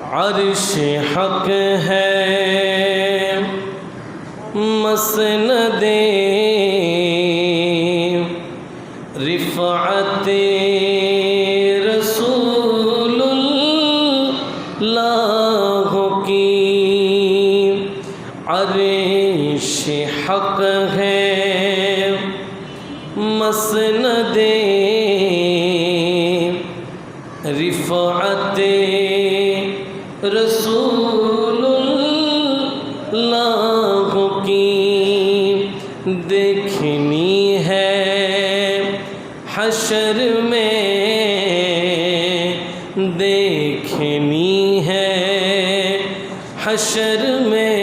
عرش حق ہے مسند رفعت رسول اللہ کی، عرش حق ہے مسند رفعت رسول اللہ کی، دیکھنی ہے حشر میں، دیکھنی ہے حشر میں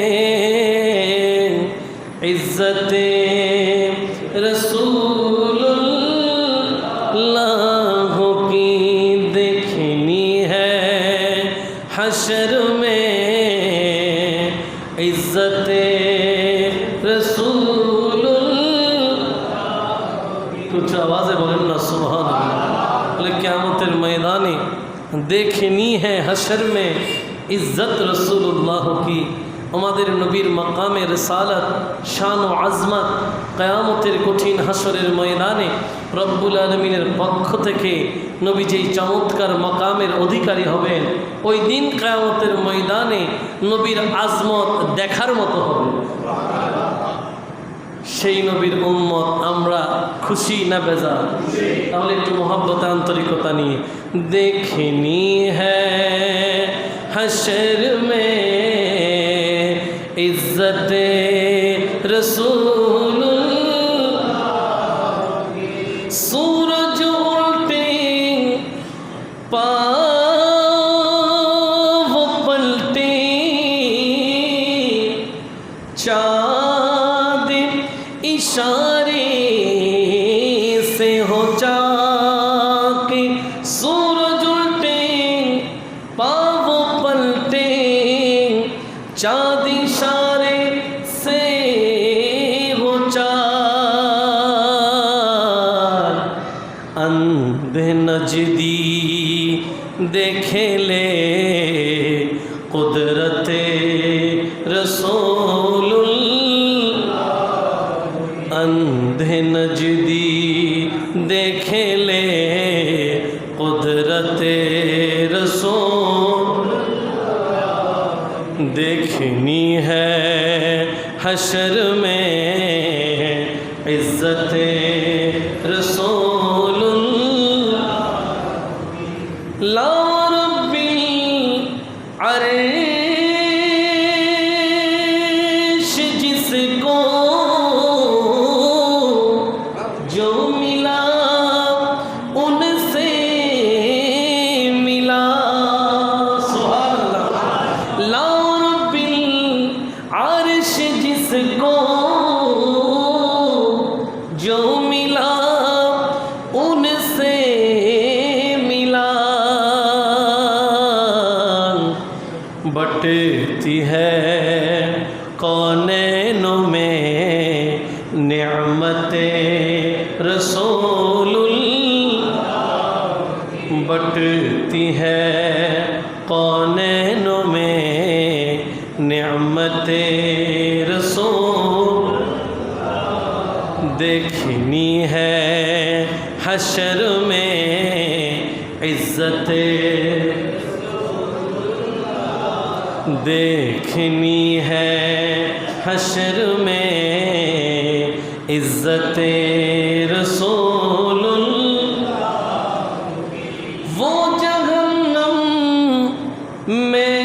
عزت رسول اللہ کی، دیکھنی ہے حشر میں عزت رسول کچھ آوازیں بولیں نا سبحان اللہ۔ قیامت المیدانی دیکھنی ہے حشر میں عزت رسول اللہ کی، আমাদের নবীর মাকামে রিসালাত শান ও আজমত কিয়ামতের কঠিন হাসরের ময়দানে রব্বুল আলামিনের পক্ষ থেকে নবী যেই চমৎকার মাকামের অধিকারী হবেন, ওই দিন কিয়ামতের ময়দানে নবীর আজমত দেখার মতো হবে। সেই নবীর উম্মত আমরা খুশি না বেজার? তাহলে একটু মোহাব্বত আন্তরিকতা নিয়ে দেখনি হ্যায় হাশর মে عزت رسول سورج الٹے پاؤں پلٹے چاند اشارے سے ہو چاک، سورج الٹے پاؤں پلٹے چاند اشارے سے ہو چاک، اندھے نجدی دیکھے لے قدرت رسول اللہ، اندھے نجدی دیکھے لے قدرت رسول، دیکھنی ہے حشر میں عزت رسول لا رب العرش جس کو جو ملا ان سے ملا، سبحان اللہ، لا عرش جس کو جو ملا ان سے ملا، بٹتی ہے کونینوں میں نعمت رسول اللہ، بٹتی ہے کونینوں میں نعمت رسول، دیکھنی ہے حشر میں عزت، دیکھنی ہے حشر میں عزت رسول وہ جہنم میں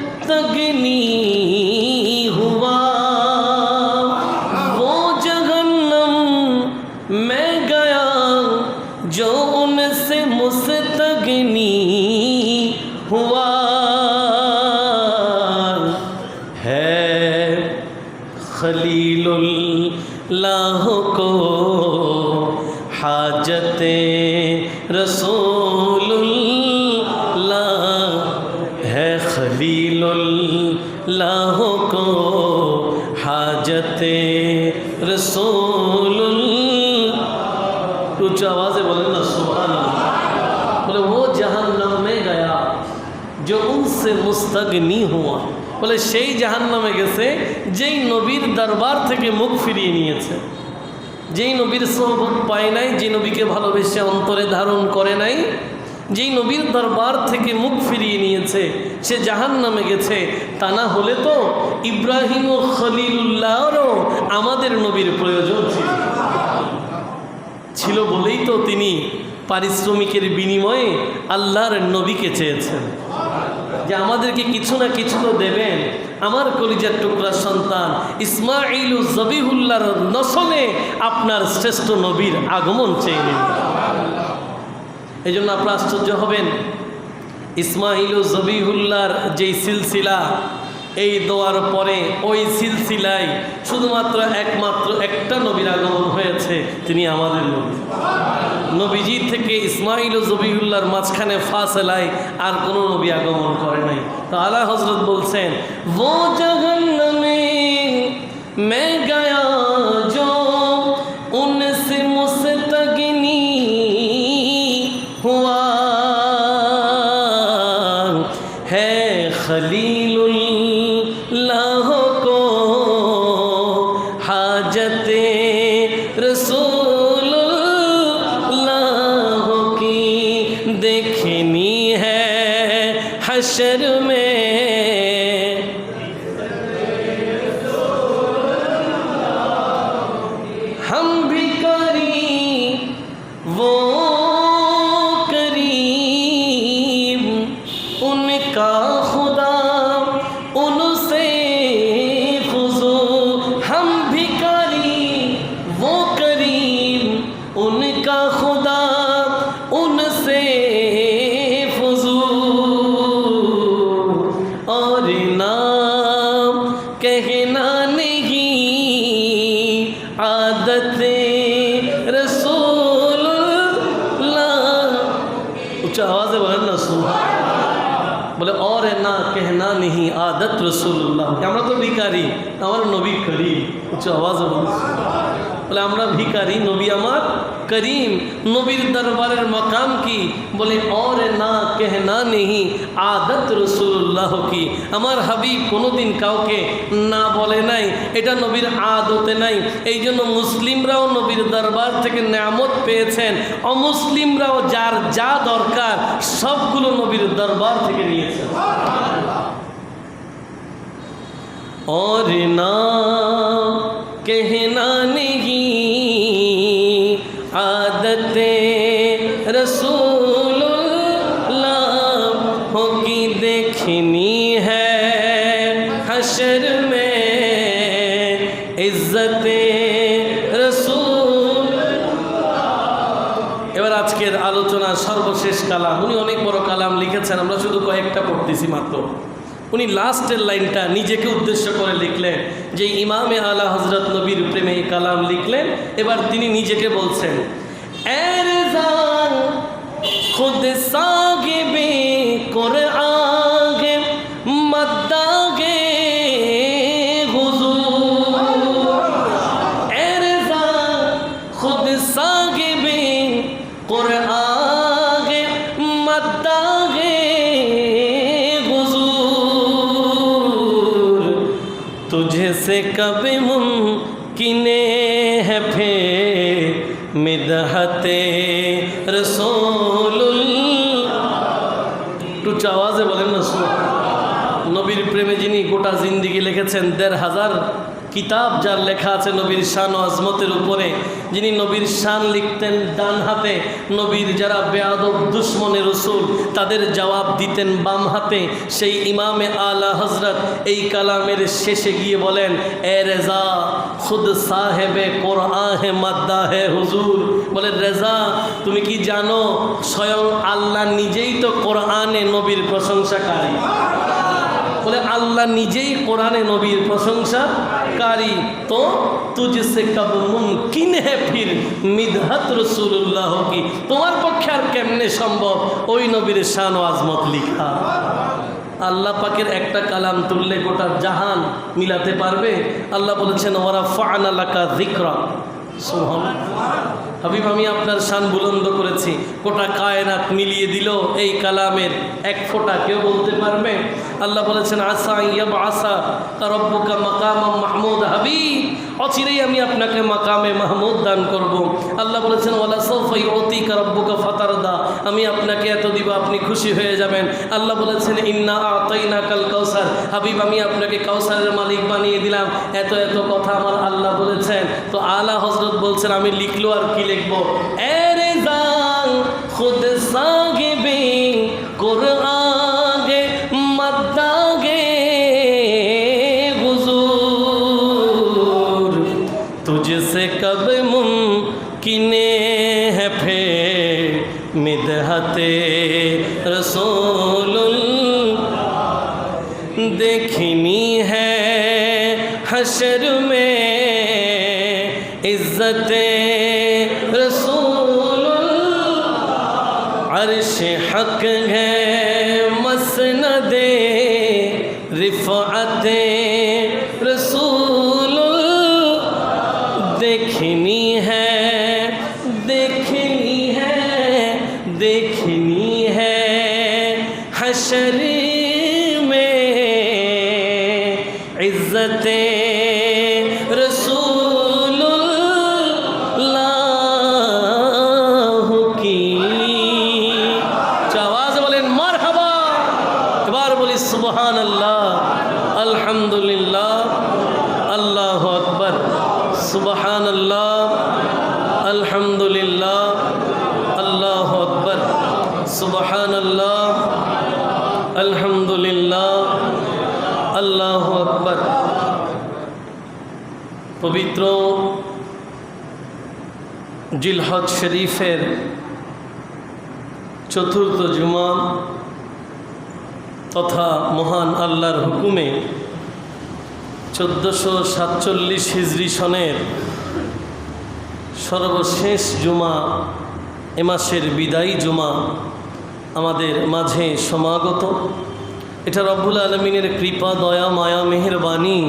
مستغنی ہوا، وہ جہنم میں گیا جو ان سے مستغنی ہوا، ہے خلیل اللہ کو حاجت رسول اللہ، ہے خلیل اللہ کو حاجت رسول اللہ، से मुस्तगनी हुआ। বলে সেই জাহান্নামে গেছে যেই নবীর দরবার থেকে মুখ ফিরিয়ে নিয়েছে, যেই নবীর সোহবত পায় নাই, যে নবীকে ভালোবেসে অন্তরে ধারণ করে নাই, যেই নবীর দরবার থেকে মুখ ফিরিয়ে নিয়েছে সে জাহান্নামে গেছে। তা না হলে তো ইব্রাহিম ও খলিলুল্লাহরও আমাদের নবীর প্রয়োজন ছিল বলেই তো তিনি পারিশ্রমিকের বিনিময়ে আল্লাহর নবীকে চেয়েছেন যে আমাদেরকে কিছু না কিছু তো দেবেন। আমার কলিজার টুকরা সন্তান ইসমাঈল জবিহুল্লাহর নসলে আপনার শ্রেষ্ঠ নবীর আগমন চেয়ে নিন। এই জন্য আপনারা আশ্চর্য হবেন, ইসমাঈল জবিহুল্লাহর যেই সিলসিলা, এই দোয়ার পরে ওই সিলসিলায় শুধুমাত্র একমাত্র একটা নবীর আগমন হয়েছে, তিনি আমাদের নবী। নবীজি থেকে ইসমাঈল ও জবিহুল্লাহর মাঝখানে ফাসলায় আর কোনো নবী আগমন করে নাই। তো আলা হযরত বলছেন, वो जहन्नम में मैं गया जो उनसे मुस्तगनी हुआ है खलीलुल्लाह को हाजते रसूलुल्लाह की देखनी है हशर में। हम भिखारी वो करीम उनका खुदा उनसे खुजू। हम भिखारी वो करीम उनका खुदा उनसे खुजू। और नाम कहना नहीं आदत रसूलुल्लाह। उच्च आवाज़ बोलें ना सुबहान। বলে অরে না কেহনা নেহি আদত রসুল্লাহ। আমরা তো ভিখারি, আমার নবী করিম। উচ্চ আওয়াজ বলে আমরা ভিখারি, নবী আমার করিম। নবীর দরবারের মাকাম কি? বলে অরে না কেহনা নেহি আদত রসুল্লাহ কি। আমার হাবিব কোনোদিন কাউকে না বলে নাই, এটা নবীর আদতে নাই। এই জন্য মুসলিমরাও নবীর দরবার থেকে নেয়ামত পেয়েছেন, অমুসলিমরাও যার যা দরকার সবগুলো নবীর দরবার থেকে নিয়েছেন। और ना कहना नहीं आदत रसूलुल्लाह की देखनी है हशर में इज्जत रसूल। এবার আজকের আলোচনার সর্বশেষ কালাম, উনি অনেক বড় কালাম লিখেছেন, আমরা শুধু কয়েকটা পড়তেছি মাত্র। উনি লাস্টের লাইনটা নিজেকে উদ্দেশ্য করে লিখলেন যে ইমামে আলা হযরত নবীর প্রেমে এই কালাম লিখলেন। এবার তিনি নিজেকে বলছেন, এ রেজা খুদ সাগিবে কুরআনে মদ্দাগে হুজুর। এ রেজা খুদ সাগিবে কুরআনে মদ্দাগে तुझे से कब मुमकिन है फिर मिदहते रसूलुल्लाह। একটু আওয়াজে বলেন না নবীর প্রেমে যিনি গোটা জিন্দিগি লিখেছেন, ১৫০০ কিতাব যার লেখা আছে নবীর শান ও আজমতের উপরে, যিনি নবীর শান লিখতেন ডান হাতে, নবীর যারা বেয়াদব দুশ্মনে রসুল তাদের জবাব দিতেন বাম হাতে, সেই ইমামে আলা হযরত এই কালামের শেষে গিয়ে বলেন, এ রেজা খুদ সাহেবে কোরআন হে মাদ্দা হে হুজুর। বলে রেজা তুমি কি জানো স্বয়ং আল্লাহ নিজেই তো কোরআনে নবীর প্রশংসাকারী। বলে আল্লাহ নিজেই কোরআনে নবীর প্রশংসাকারী, তো তুঝসে কব মুমকিন হে ফির মিদহাত রসুল্লাহ কি। তোমার পক্ষে আর কেমনে সম্ভব ওই নবীর শান ও আজমত লিখা। আল্লাহ পাকের একটা কালাম তুললে গোটা জাহান মিলাতে পারবে। আল্লাহ বলেছেন ওরা ফানা লাকা যিকরা, সুবহানাল্লাহ। হাবিব আমি আপনার শান বুলন্দ করেছি, গোটা কায়নাত মিলিয়ে দিল এই কালামের এক ফোঁটা কেউ বলতে পারবে? আল্লাহ বলেছেন আসা ইয়াবআসা রাব্বুকা মাকামাম মাহমুদ। হাবিব অচিরেই আমি আপনাকে মাকামে মাহমুদ দান করব। আল্লাহ বলেছেন ওয়ালা সাওফা ইউতিকা রাব্বুকা ফাতারদা, আমি আপনাকে এত দিব আপনি খুশি হয়ে যাবেন। আল্লাহ বলেছেন ইন্না আতাইনাকাল কাউসার, হাবিব আমি আপনাকে কাউসারের মালিক বানিয়ে দিলাম। এত এত কথা আমার আল্লাহ বলেছেন। তো আলা হযরত বলছেন আমি লিখলো আর কি লিখবো? এ রেজা খুদ সাহিবে কুরআনে মদ্দাগে হুজুর तुझसे कब मुमकिन है फिर मिदहते रसूल देखनी है हशर में इज्जत रसूल अर्श हक है मसनदे रिफ़अत रसूल देखनी है देखनी है देखनी है हशर में इज्जत रसूलुल्लाह की। आवाज बोलें मरहबा, एबार बोली सुबहान अल्लाह, अल्हम्दुलिल्लाह, अल्लाहु अकबर, सुबहान अल्लाह, अल्हम्दुलिल्लाह, अल्लाहु अकबर, सुबहान अल्लाह, अल्हम्दुलिल्लाह, अल्लाहु अकबर। पवित्र जिलहज शरीफेर चतुर्थ जुमा तथा महान आल्लाहर हुकुमे 1447 हिजरी सनेर सर्वशेष जुमा ए मासेर बिदायी जुमा आमादेर माझे समागत। এটা রব্বুল আলমিনের কৃপা দয়া মায়া মেহেরবানি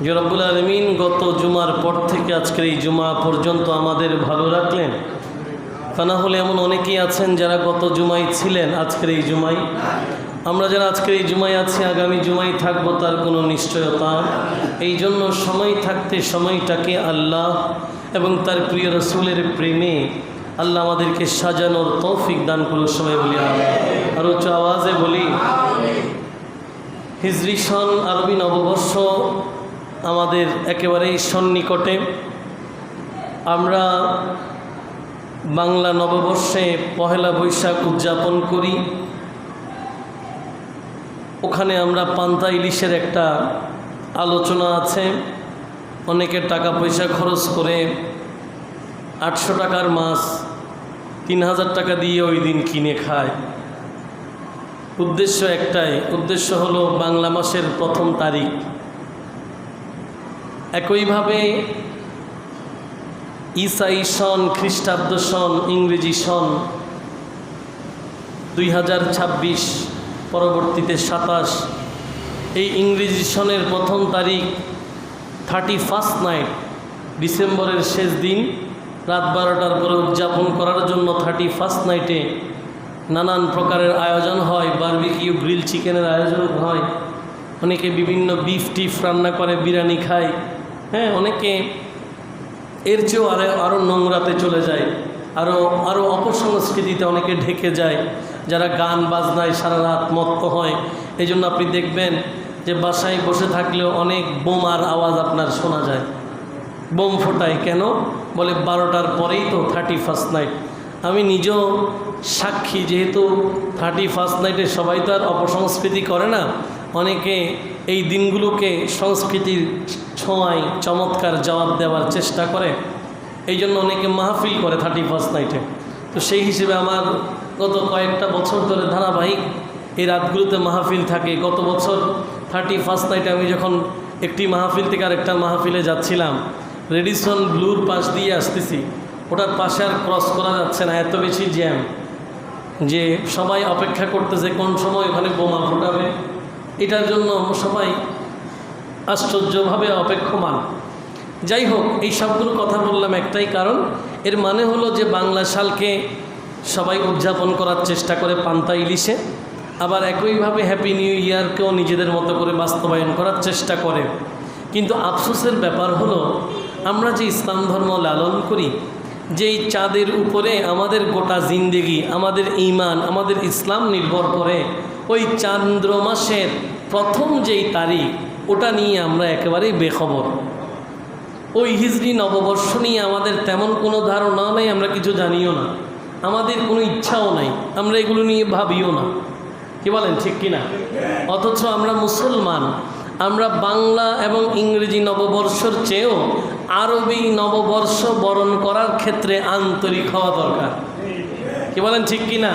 যে রব্বুল আলমিন গত জুমার পর থেকে আজকের এই জুমা পর্যন্ত আমাদের ভালো রাখলেন। তা না হলে এমন অনেকেই আছেন যারা গত জুমাই ছিলেন, আজকের এই জুমাই। আমরা যারা আজকের এই জুমাই আছি আগামী জুমাই থাকবো তার কোনো নিশ্চয়তা। এই জন্য সময় থাকতে সময়টাকে আল্লাহ এবং তার প্রিয় রসুলের প্রেমে আল্লাহ আমাদেরকে সাজানোর তৌফিক দান করুন। সবাই বলি আমিন। আর উচ্চ আওয়াজে বলি হিজরি সন আরবি নববর্ষ আমাদের একেবারেই সন্নিকটে। আমরা বাংলা নববর্ষে পহেলা বৈশাখ উদযাপন করি। ওখানে আমরা পান্তা ইলিশের একটা আলোচনা আছে। অনেকের টাকা পয়সা খরচ করে 800 টাকার মাছ 3000 টাকা দিয়ে ওই দিন কিনে খায়। উদ্দেশ্য একটাই, উদ্দেশ্য হলো বাংলা মাসের প্রথম তারিখ। একইভাবে ঈসাই সন, খ্রিস্টাব্দ সন, ইংরেজি সন 2026, পরবর্তীতে 27, এই ইংরেজি সনের প্রথম তারিখ 31 নাইট, ডিসেম্বরের শেষ দিন রাত 12টার পরে উদযাপন করার জন্য 31 নাইটে নানান প্রকারের আয়োজন হয়। বারবিকিউ গ্রিল চিকেনের আয়োজন হয়। অনেকে বিভিন্ন বিফ টিফ রান্না করে, বিরিয়ানি খায়। হ্যাঁ, অনেকে এর চেয়েও আরও নোংরাতে চলে যায়, আরও অপসংস্কৃতিতে অনেকে ঢেকে যায়, যারা গান বাজনায় সারা রাত মত্ত হয়। এই জন্য আপনি দেখবেন যে বাসায় বসে থাকলেও অনেক বোমার আওয়াজ আপনার শোনা যায়। বোম ফোটায় কেন? বলে 12টার পরেই তো 31 নাইট। আমি নিজেও সাক্ষী, যেহেতু 31 নাইটে সবাই তো আর অপসংস্কৃতি করে না। অনেকে এই দিনগুলোকে সংস্কৃতির ছোঁয়ায় চমৎকার জবাব দেওয়ার চেষ্টা করে। এই জন্য অনেকে মাহফিল করে 31 নাইটে। তো সেই হিসেবে আমার গত কয়েকটা বছর ধরে ধারাবাহিক এই রাতগুলোতে মাহফিল থাকে। গত বছর 31 নাইটে আমি যখন একটি মাহফিল থেকে আরেকটা মাহফিলে যাচ্ছিলাম, রেডিসন ব্লুর পাশ দিয়ে আসতেছি, ওটার পাশে আর ক্রস করা যাচ্ছে না, এত বেশি জ্যাম যে সবাই অপেক্ষা করতেছে কোন সময় ওখানে বোমা ফোটাবে। এটার জন্য সবাই আশ্চর্যভাবে অপেক্ষমান যাই হোক, এই সবগুলো কথা বললাম একটাই কারণ, এর মানে হলো যে বাংলা সালকে সবাই উদযাপন করার চেষ্টা করে পান্তা ইলিশে, আবার একইভাবে হ্যাপি নিউ ইয়ারকেও নিজেদের মতো করে বাস্তবায়ন করার চেষ্টা করে। কিন্তু আফসোসের ব্যাপার হলো আমরা যে ইসলাম ধর্ম লালন করি, যেই চাঁদের উপরে আমাদের গোটা জিন্দেগি, আমাদের ঈমান, আমাদের ইসলাম নির্ভর করে, ওই চান্দ্র মাসের প্রথম যেই তারিখ ওটা নিয়ে আমরা একেবারেই বেখবর। ওই হিজরি নববর্ষ নিয়ে আমাদের তেমন কোনো ধারণাও নেই, আমরা কিছু জানিও না, আমাদের কোনো ইচ্ছাও নাই, আমরা এগুলো নিয়ে ভাবিও না। কি বলেন, ঠিক কিনা? অথচ আমরা মুসলমান, আমরা বাংলা এবং ইংরেজি নববর্ষর চেয়েও আরবি নববর্ষ বরণ করার ক্ষেত্রে আন্তরিক হওয়া দরকার। কি বলেন, ঠিক কিনা?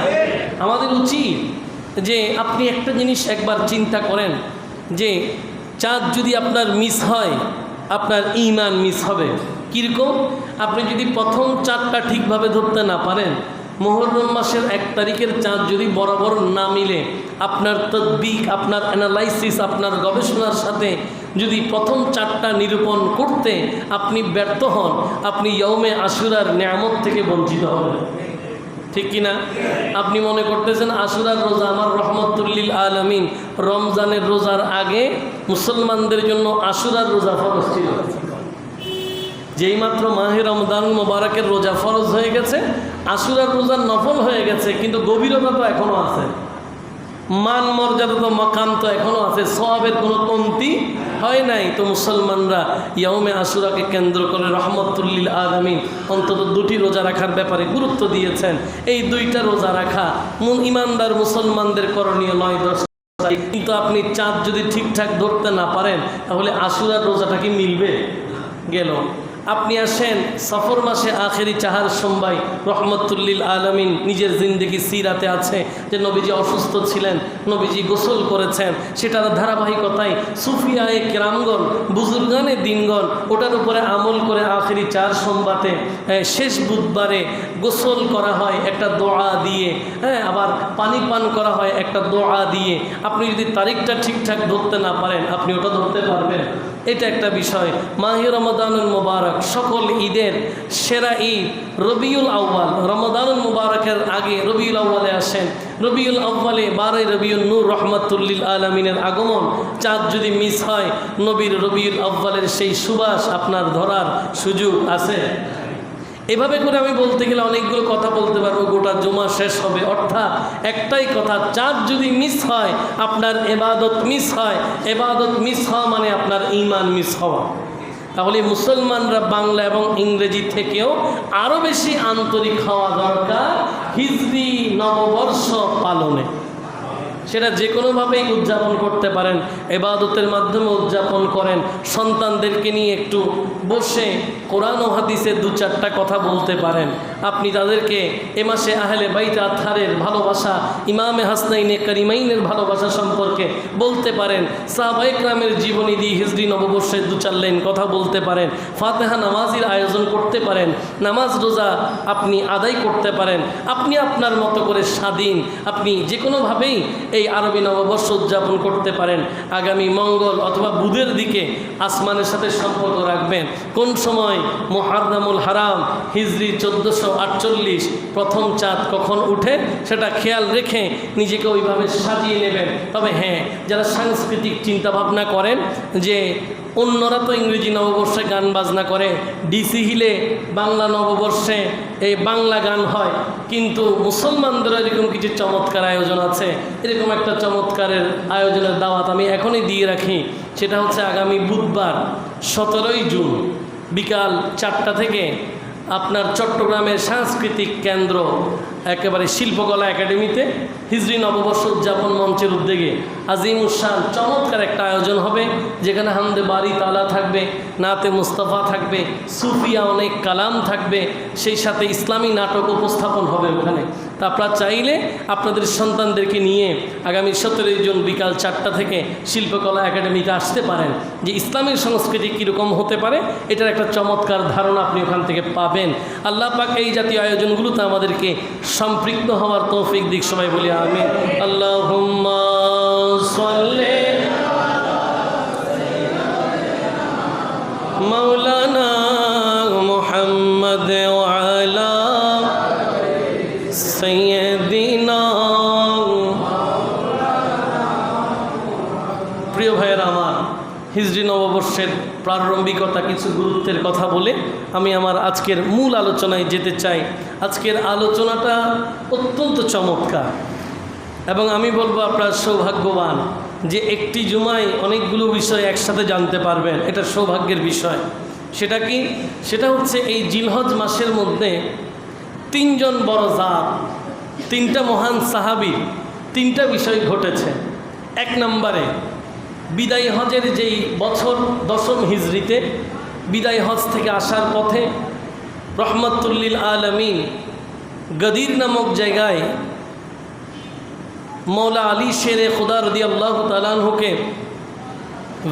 আমাদের উচিত যে আপনি একটা জিনিস একবার চিন্তা করেন যে চাঁদ যদি আপনার মিস হয়, আপনার ঈমান মিস হবে। কীরকম? আপনি যদি প্রথম চাঁদটা ঠিকভাবে ধরতে না পারেন, মুহররম মাসের 1 তারিখের চাঁদ যদি বরাবর না মিলে, আপনার তদবিক, আপনার অ্যানালাইসিস, আপনার গবেষণার সাথে যদি প্রথম চাঁদটা নিরূপণ করতে আপনি ব্যর্থ হন, আপনি ইয়ৌমে আশুরার নেয়ামত থেকে বঞ্চিত হবেন। ঠিক কিনা? আপনি মনে করতেছেন আশুরার রোজা আমার রহমতুল্লিল আলামিন, রমজানের রোজার আগে মুসলমানদের জন্য আশুরার রোজা ফরজ ছিল। যেই মাত্র মাহে রমজান মোবারকের রোজা ফরজ হয়ে গেছে, আশুরার রোজা নফল হয়ে গেছে, কিন্তু গভীরতা তো এখনও আছে, মান মর্যাদা তো মাকাম তো এখনও আছে, সওয়াবের কোনো কমতি হয় নাই। তো মুসলমানরা ইয়ৌমে আশুরাকে কেন্দ্র করে রহমতুল্লিল আলামিন অন্তত 2টি রোজা রাখার ব্যাপারে গুরুত্ব দিয়েছেন। এই 2টা রোজা রাখা ইমানদার মুসলমানদের করণীয় 9-10। কিন্তু আপনি চাঁদ যদি ঠিকঠাক ধরতে না পারেন, তাহলে আশুরার রোজাটা কি মিলবে? গেল। আপনি আসেন সফর মাসে আখেরি চাহার সোমবার, রহমতুল্লিল আলামিন নিজের জিন্দেগি সিরাতে আছে যে নবীজি অসুস্থ ছিলেন, নবীজি গোসল করেছেন, সেটার ধারাবাহিকতায় সুফিয়ায়ে কেরামগণ, বুজুর্গানে দিনগণ ওটার উপরে আমল করে আখেরি 4 সোমবারে শেষ বুধবারে গোসল করা হয় একটা দোয়া দিয়ে, আবার পানি পান করা হয় একটা দোয়া দিয়ে। আপনি যদি তারিখটা ঠিকঠাক ধরতে না পারেন, আপনি ওটা ধরতে পারবেন? এটা একটা বিষয়। মাহে রমাদানুল মুবারক, সকল ঈদের সেরা ঈদ রবিউল আউয়াল। রমাদানুল মুবারকের আগে রবিউল আউয়ালে আসেন, রবিউল আউয়ালে 12 রবিউল নূর রহমতুল্লিল আলামিনের আগমন। চাঁদ যদি মিস হয়, নবীর রবিউল আউয়ালের সেই সুবাস আপনার ধরার সুযোগ আছে? এভাবে করে আমি বলতে গেলে অনেকগুলো কথা বলতে পারবো, গোটা জুমা শেষ হবে। অর্থাৎ একটাই কথা, চাঁদ যদি মিস হয়, আপনার এবাদত মিস হয়। এবাদত মিস হওয়া মানে আপনার ঈমান মিস হওয়া। তাহলে মুসলমানরা বাংলা এবং ইংরেজি থেকেও আরও বেশি আন্তরিক হওয়া দরকার হিজরি নববর্ষ পালনে। সেটা যে কোনোভাবেই উদযাপন করতে পারেন, এবাদতের মাধ্যমে উদযাপন করেন। সন্তানদেরকে নিয়ে একটু বসে কোরআন ও হাদিসের 2-4টা কথা বলতে পারেন। আপনি তাদেরকে এ মাসে আহলে বাইত আতহারের ভালোবাসা, ইমামে হাসনাইনে কারিমাইনের ভালোবাসা সম্পর্কে বলতে পারেন। সাহাবায়ে কেরামের জীবনী দিয়ে হিজরি নববর্ষের 2-4 লাইন কথা বলতে পারেন। ফাতিহা নামাজের আয়োজন করতে পারেন। নামাজ রোজা আপনি আদায় করতে পারেন। আপনি আপনার মতো করে স্বাধীন, আপনি যে কোনোভাবেই এই আরবি নববর্ষ উদযাপন করতে পারেন। আগামী মঙ্গল অথবা বুধের দিকে আসমানের সাথে সম্পর্ক রাখবেন। কোন সময় মুহররমুল হারাম হিজরি 1448 প্রথম চাঁদ কখন উঠে সেটা খেয়াল রেখে নিজেকে ওইভাবে সাজিয়ে নেবেন। তবে হ্যাঁ, যারা সাংস্কৃতিক চিন্তাভাবনা করেন যে অন্যরা তো ইংরেজি নববর্ষে গান বাজনা করে, ডিসি হিলে বাংলা নববর্ষে এই বাংলা গান হয়, কিন্তু মুসলমানদের এরকম কিছু চমৎকার আয়োজন আছে। এরকম একটা চমৎকারের আয়োজনের দাওয়াত আমি এখনই দিয়ে রাখি। সেটা হচ্ছে আগামী বুধবার 17 জুন বিকাল 4টা থেকে আপনার চট্টগ্রামের সাংস্কৃতিক কেন্দ্র একেবারে শিল্পকলা একাডেমিতে হিজরি নববর্ষ উদযাপন মঞ্চের উদ্যোগে আজিমুশান চমৎকার একটা আয়োজন হবে, যেখানে হামদে বারি তালা থাকবে, নাতে মুস্তাফা থাকবে, সুফিয়া অনেক কালাম থাকবে, সেই সাথে ইসলামী নাটক উপস্থাপন হবে ওখানে। তা আপনারা চাইলে আপনাদের সন্তানদেরকে নিয়ে আগামী 17 জুন বিকাল 4টা থেকে শিল্পকলা একাডেমিতে আসতে পারেন, যে ইসলামের সংস্কৃতি কীরকম হতে পারে এটার একটা চমৎকার ধারণা আপনি ওখান থেকে পাবেন। আল্লাহ পাক এই জাতীয় আয়োজনগুলোতে আমাদেরকে সম্পৃক্ত হওয়ার তৌফিক দিক। সবাই বলি আমিন। আল্লাহুম্মা সাল্লি মাওলানা وعلى سيدنا। প্রিয় ভাইয়েরা আমার, হিজরি নববর্ষের প্রারম্ভিকতা কিছু গুরুত্বের কথা বলে আমি আমার আজকের মূল আলোচনায় যেতে চাই। আজকের আলোচনাটা অত্যন্ত চমৎকার এবং আমি বলবো আপনারা সৌভাগ্যবান যে একটি জুমায় অনেকগুলো বিষয় একসাথে জানতে পারবেন। এটা সৌভাগ্যের বিষয়। সেটা কি? সেটা হচ্ছে এই জিলহজ মাসের মধ্যে তিনজন বড় জাত, তিনটা মহান সাহাবী, তিনটা বিষয় ঘটেছে। এক নম্বরে বিদায় হজের যেই বছর 10ম হিজরিতে বিদায় হজ থেকে আসার পথে রহমতুল্লিল আলামিন গদির নামক জায়গায় মৌলা আলী শেরে খুদা রাদিয়াল্লাহু তাআলা আনহুকে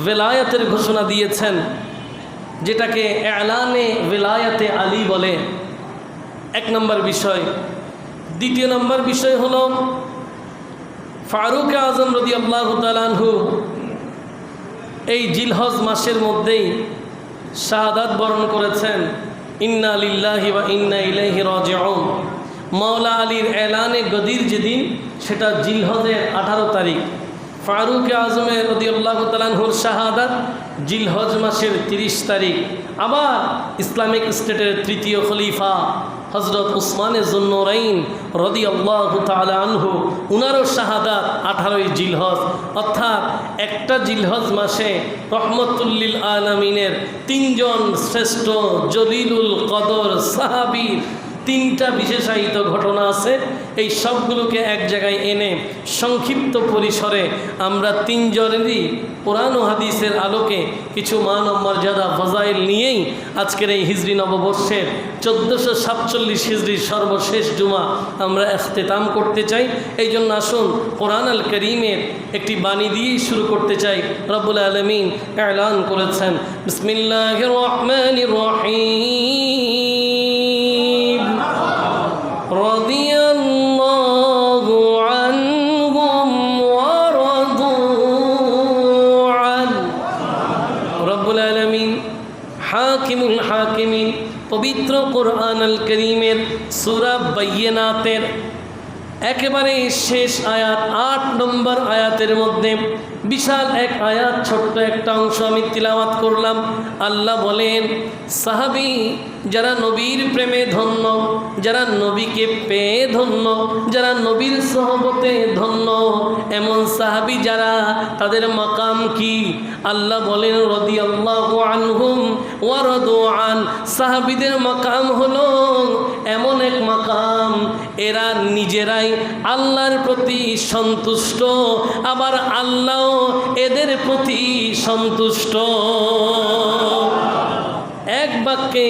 ভেলায়াতের ঘোষণা দিয়েছেন, যেটাকে এলানে ভেলায়াতে আলী বলে। এক নম্বর বিষয়। দ্বিতীয় নম্বর বিষয় হলো ফারুক আজম রাদিয়াল্লাহু তাআলা আনহু এই জিলহজ মাসের মধ্যেই শাহাদাত বরণ করেছেন। ইন্না লিল্লাহি ওয়া ইন্না ইলাইহি রাজিউন। মাওলা আলীর এলানে গদির যেদিন, সেটা জিলহজের 18 তারিখ। ফারুক আজমের রাদিয়াল্লাহু তাআলা আনহুর শাহাদাত জিলহজ মাসের 30 তারিখ। আবার ইসলামিক স্টেটের তৃতীয় খলিফা হজরত উসমানে যুন্নুরাইন রাদিয়াল্লাহু তাআলা আনহু, উনারও শাহাদাত 18ই জিলহজ। অর্থাৎ একটা জিলহজ মাসে রহমতুল্লিল আলামিনের তিনজন শ্রেষ্ঠ জলিলুল কদর সাহাবীর তিনটা বিশেষায়িত ঘটনা আছে। এই সবগুলোকে এক জায়গায় এনে সংক্ষিপ্ত পরিসরে আমরা তিনজনেরই কোরআন ও হাদিসের আলোকে কিছু মান ও মর্যাদা ফজাইল নিয়েই আজকের এই হিজরি নববর্ষের 1447 হিজরির সর্বশেষ জুমা আমরা ইখতিতাম করতে চাই। এই জন্য আসুন কোরআন আল করিমের একটি বাণী দিয়েই শুরু করতে চাই। রব্বুল আলামিন এলান করেছেন, বিসমিল্লাহির রহমানির রহিম, রাদিয়াল্লাহু আনহুম ওয়া রাদু আন। রব্বুল আলামিন হাকিমুল হাকিমিন পবিত্র কোরআন আল করিমের সূরা বাইয়িনাতের একেবারে শেষ আয়াত 8 নম্বর আয়াতের মধ্যে বিশাল এক আয়াত, ছোট্ট একটা অংশ আমি তিলাওয়াত করলাম। আল্লাহ বলেন, সাহাবী যারা নবীর প্রেমে ধন্য, যারা নবীকে পেয়ে ধন্য, যারা নবীর সোহবতে ধন্য, এমন সাহাবী যারা, তাদের মাকাম কি? আল্লাহ বলেন, রাদিয়াল্লাহু আনহুম ওয়া রাদু আন। সাহাবীদের মাকাম হলো এমন এক মাকাম, এরা নিজেরাই আল্লাহর প্রতি সন্তুষ্ট, আবার আল্লাহ এদের প্রতি সন্তুষ্ট। এক বাক্যে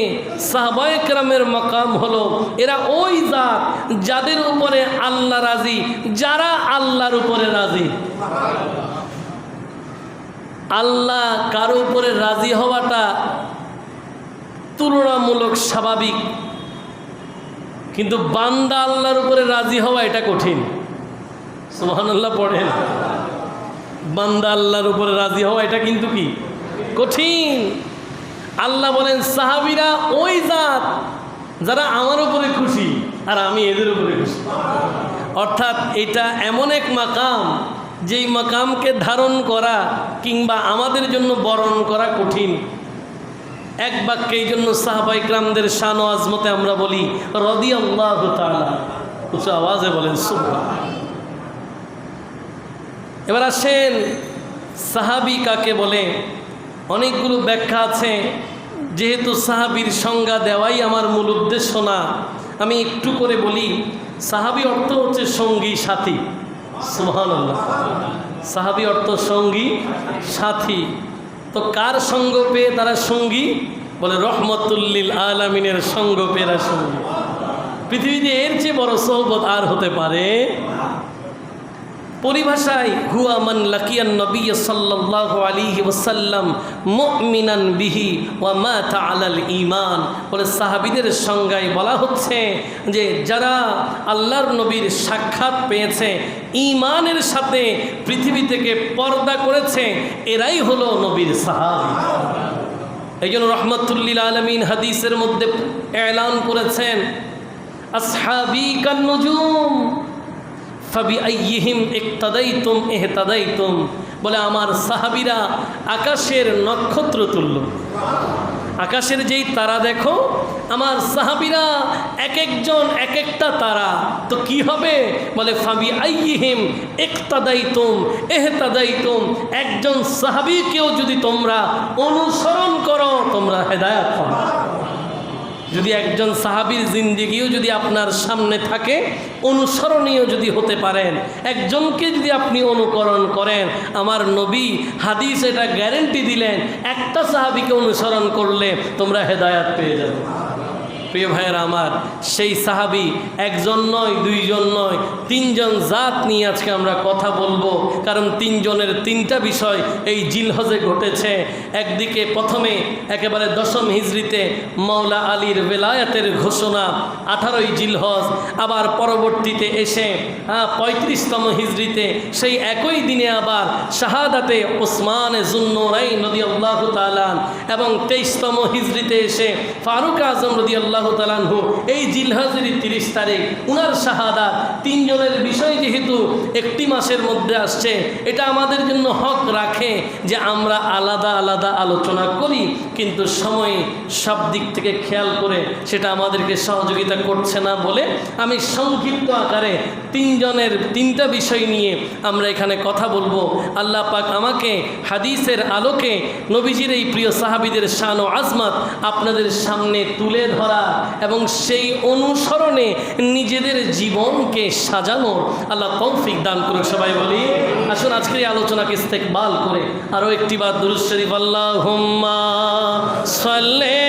সাহাবায়ে কেরামের মাকাম হলো এরা ওই জাত যাদের উপরে আল্লাহ রাজি, যারা আল্লাহর উপরে রাজি। আল্লাহ কারো উপরে রাজি হওয়াটা তুলনামূলক স্বাভাবিক, কিন্তু বান্দা আল্লাহর উপরে রাজি হওয়া এটা কঠিন। সুবহানাল্লাহ পড়েন। বান্দা আল্লাহর উপরে রাজি হওয়া এটা কিন্তু কি কঠিন। আল্লাহ বলেন, সাহাবীরা ওই জাত যারা আমার উপরে খুশি আর আমি এদের উপরে খুশি। অর্থাৎ এটা এমন এক মাকাম, যেই মাকামকে ধারণ করা কিংবা আমাদের জন্য বরণ করা কঠিন। এক বাক্যে এই জন্য সাহাবায়ে কেরামদের শান ও আজমতে আমরা বলি রাদিয়াল্লাহু তাআলা। উচ্চ আওয়াজে বলেন সুবহানাল্লাহ। এবার আসেন সাহাবী কাকে বলে। অনেকগুলো ব্যাখ্যা আছে, যেহেতু সাহাবীর সংজ্ঞা দেওয়াই আমার মূল উদ্দেশ্য না, আমি একটু করে বলি। সাহাবী অর্থ হচ্ছে সঙ্গী সাথী। সুবহানাল্লাহ। সাহাবী অর্থ সঙ্গী সাথী। তো কার সঙ্গ পেয়ে তারা সঙ্গী? বলে রহমতুল্লিল আলামিনের সঙ্গ পেয়ে সঙ্গী। পৃথিবীতে এর চেয়ে বড় সোহবত আর হতে পারে? পরিভাষায় হুয়া মান লাকিয়ান নবী সাল্লাল্লাহু আলাইহি ওয়াসাল্লাম মুমিনান বিহি ওয়া মাতা আলাল ঈমান। বলে সাহাবীদের সংজ্ঞায় বলা হচ্ছে যে যারা আল্লাহর নবীর সাক্ষাৎ পেয়েছে, ঈমানের সাথে পৃথিবী থেকে পর্দা করেছে, এরাই হলো নবীর সাহাবী। এই জন্য রহমাতুল্লিল আলামিন হাদিসের মধ্যে এলান করেছেন, আসহাবি কান্নুজুম ফাবিআইয়িহিম ইক্তাদাইতুম ইহতাদাইতুম, বলে আমার সাহাবীরা আকাশের নক্ষত্র তুল্য। আকাশের যেই তারা দেখো, আমার সাহাবীরা এক একজন এক একটা তারা, তো কি হবে? বলে ফাবিআইয়িহিম ইক্তাদাইতুম ইহতাদাইতুম, একজন সাহাবীকেও যদি তোমরা অনুসরণ করো তোমরা হেদায়েত পাবে। যদি একজন সাহাবীর জিন্দেগিও যদি আপনার সামনে থাকে, অনুসরণীয় যদি হতে পারেন, একজনকে যদি আপনি অনুকরণ করেন, আমার নবী হাদিস এটা গ্যারেন্টি দিলেন, একটা সাহাবীকে অনুসরণ করলে তোমরা হেদায়েত পেয়ে যাবে। প্রিয় ভাইয়েরা আমার, সেই সাহাবী একজন নয়, দুইজন নয়, তিনজন জাত নিয়ে আজকে আমরা কথা বলবো। কারণ তিনজনের তিনটা বিষয় এই জিলহজে ঘটেছে। একদিকে প্রথমে একেবারে 10ম হিজরিতে মাওলা আলীর বেলায়াতের ঘোষণা 18ই জিলহজ, আবার পরবর্তীতে এসে 35তম হিজরিতে সেই একই দিনে আবার শাহাদাতে ওসমানে যুন্নুরাইন রাদিয়াল্লাহু তাআলা, এবং 23তম হিজরিতে এসে ফারুক আজম রাদিয়াল্লাহু তাআলাহু, এই জিলহজের 30 তারিখ উনার শাহাদাত। তিনজনের বিষয় যেহেতু একটি মাসের মধ্যে আসছে, এটা আমাদের জন্য হক রাখে যে আমরা আলাদা আলাদা আলোচনা করি, কিন্তু সময় সব দিক থেকে খেয়াল করে সেটা আমাদেরকে সহযোগিতা করছে না বলে আমি সংক্ষিপ্ত আকারে তিনজনের তিনটা বিষয় নিয়ে আমরা এখানে কথা বলবো। আল্লাহ পাক আমাকে হাদিসের আলোকে নবীজির এই প্রিয় সাহাবীদের শান ও আজমত আপনাদের সামনে তুলে ধরা এবং সেই অনুসরণে নিজেদের জীবনকে সাজানোর আল্লাহ তৌফিক দান করুক। সবাই বলি আসুন আজকের এই আলোচনাকে ইস্তেকবাল করে আরও একটি বার দুরূদ শরীফ আল্লাহুম্মা সাল্লি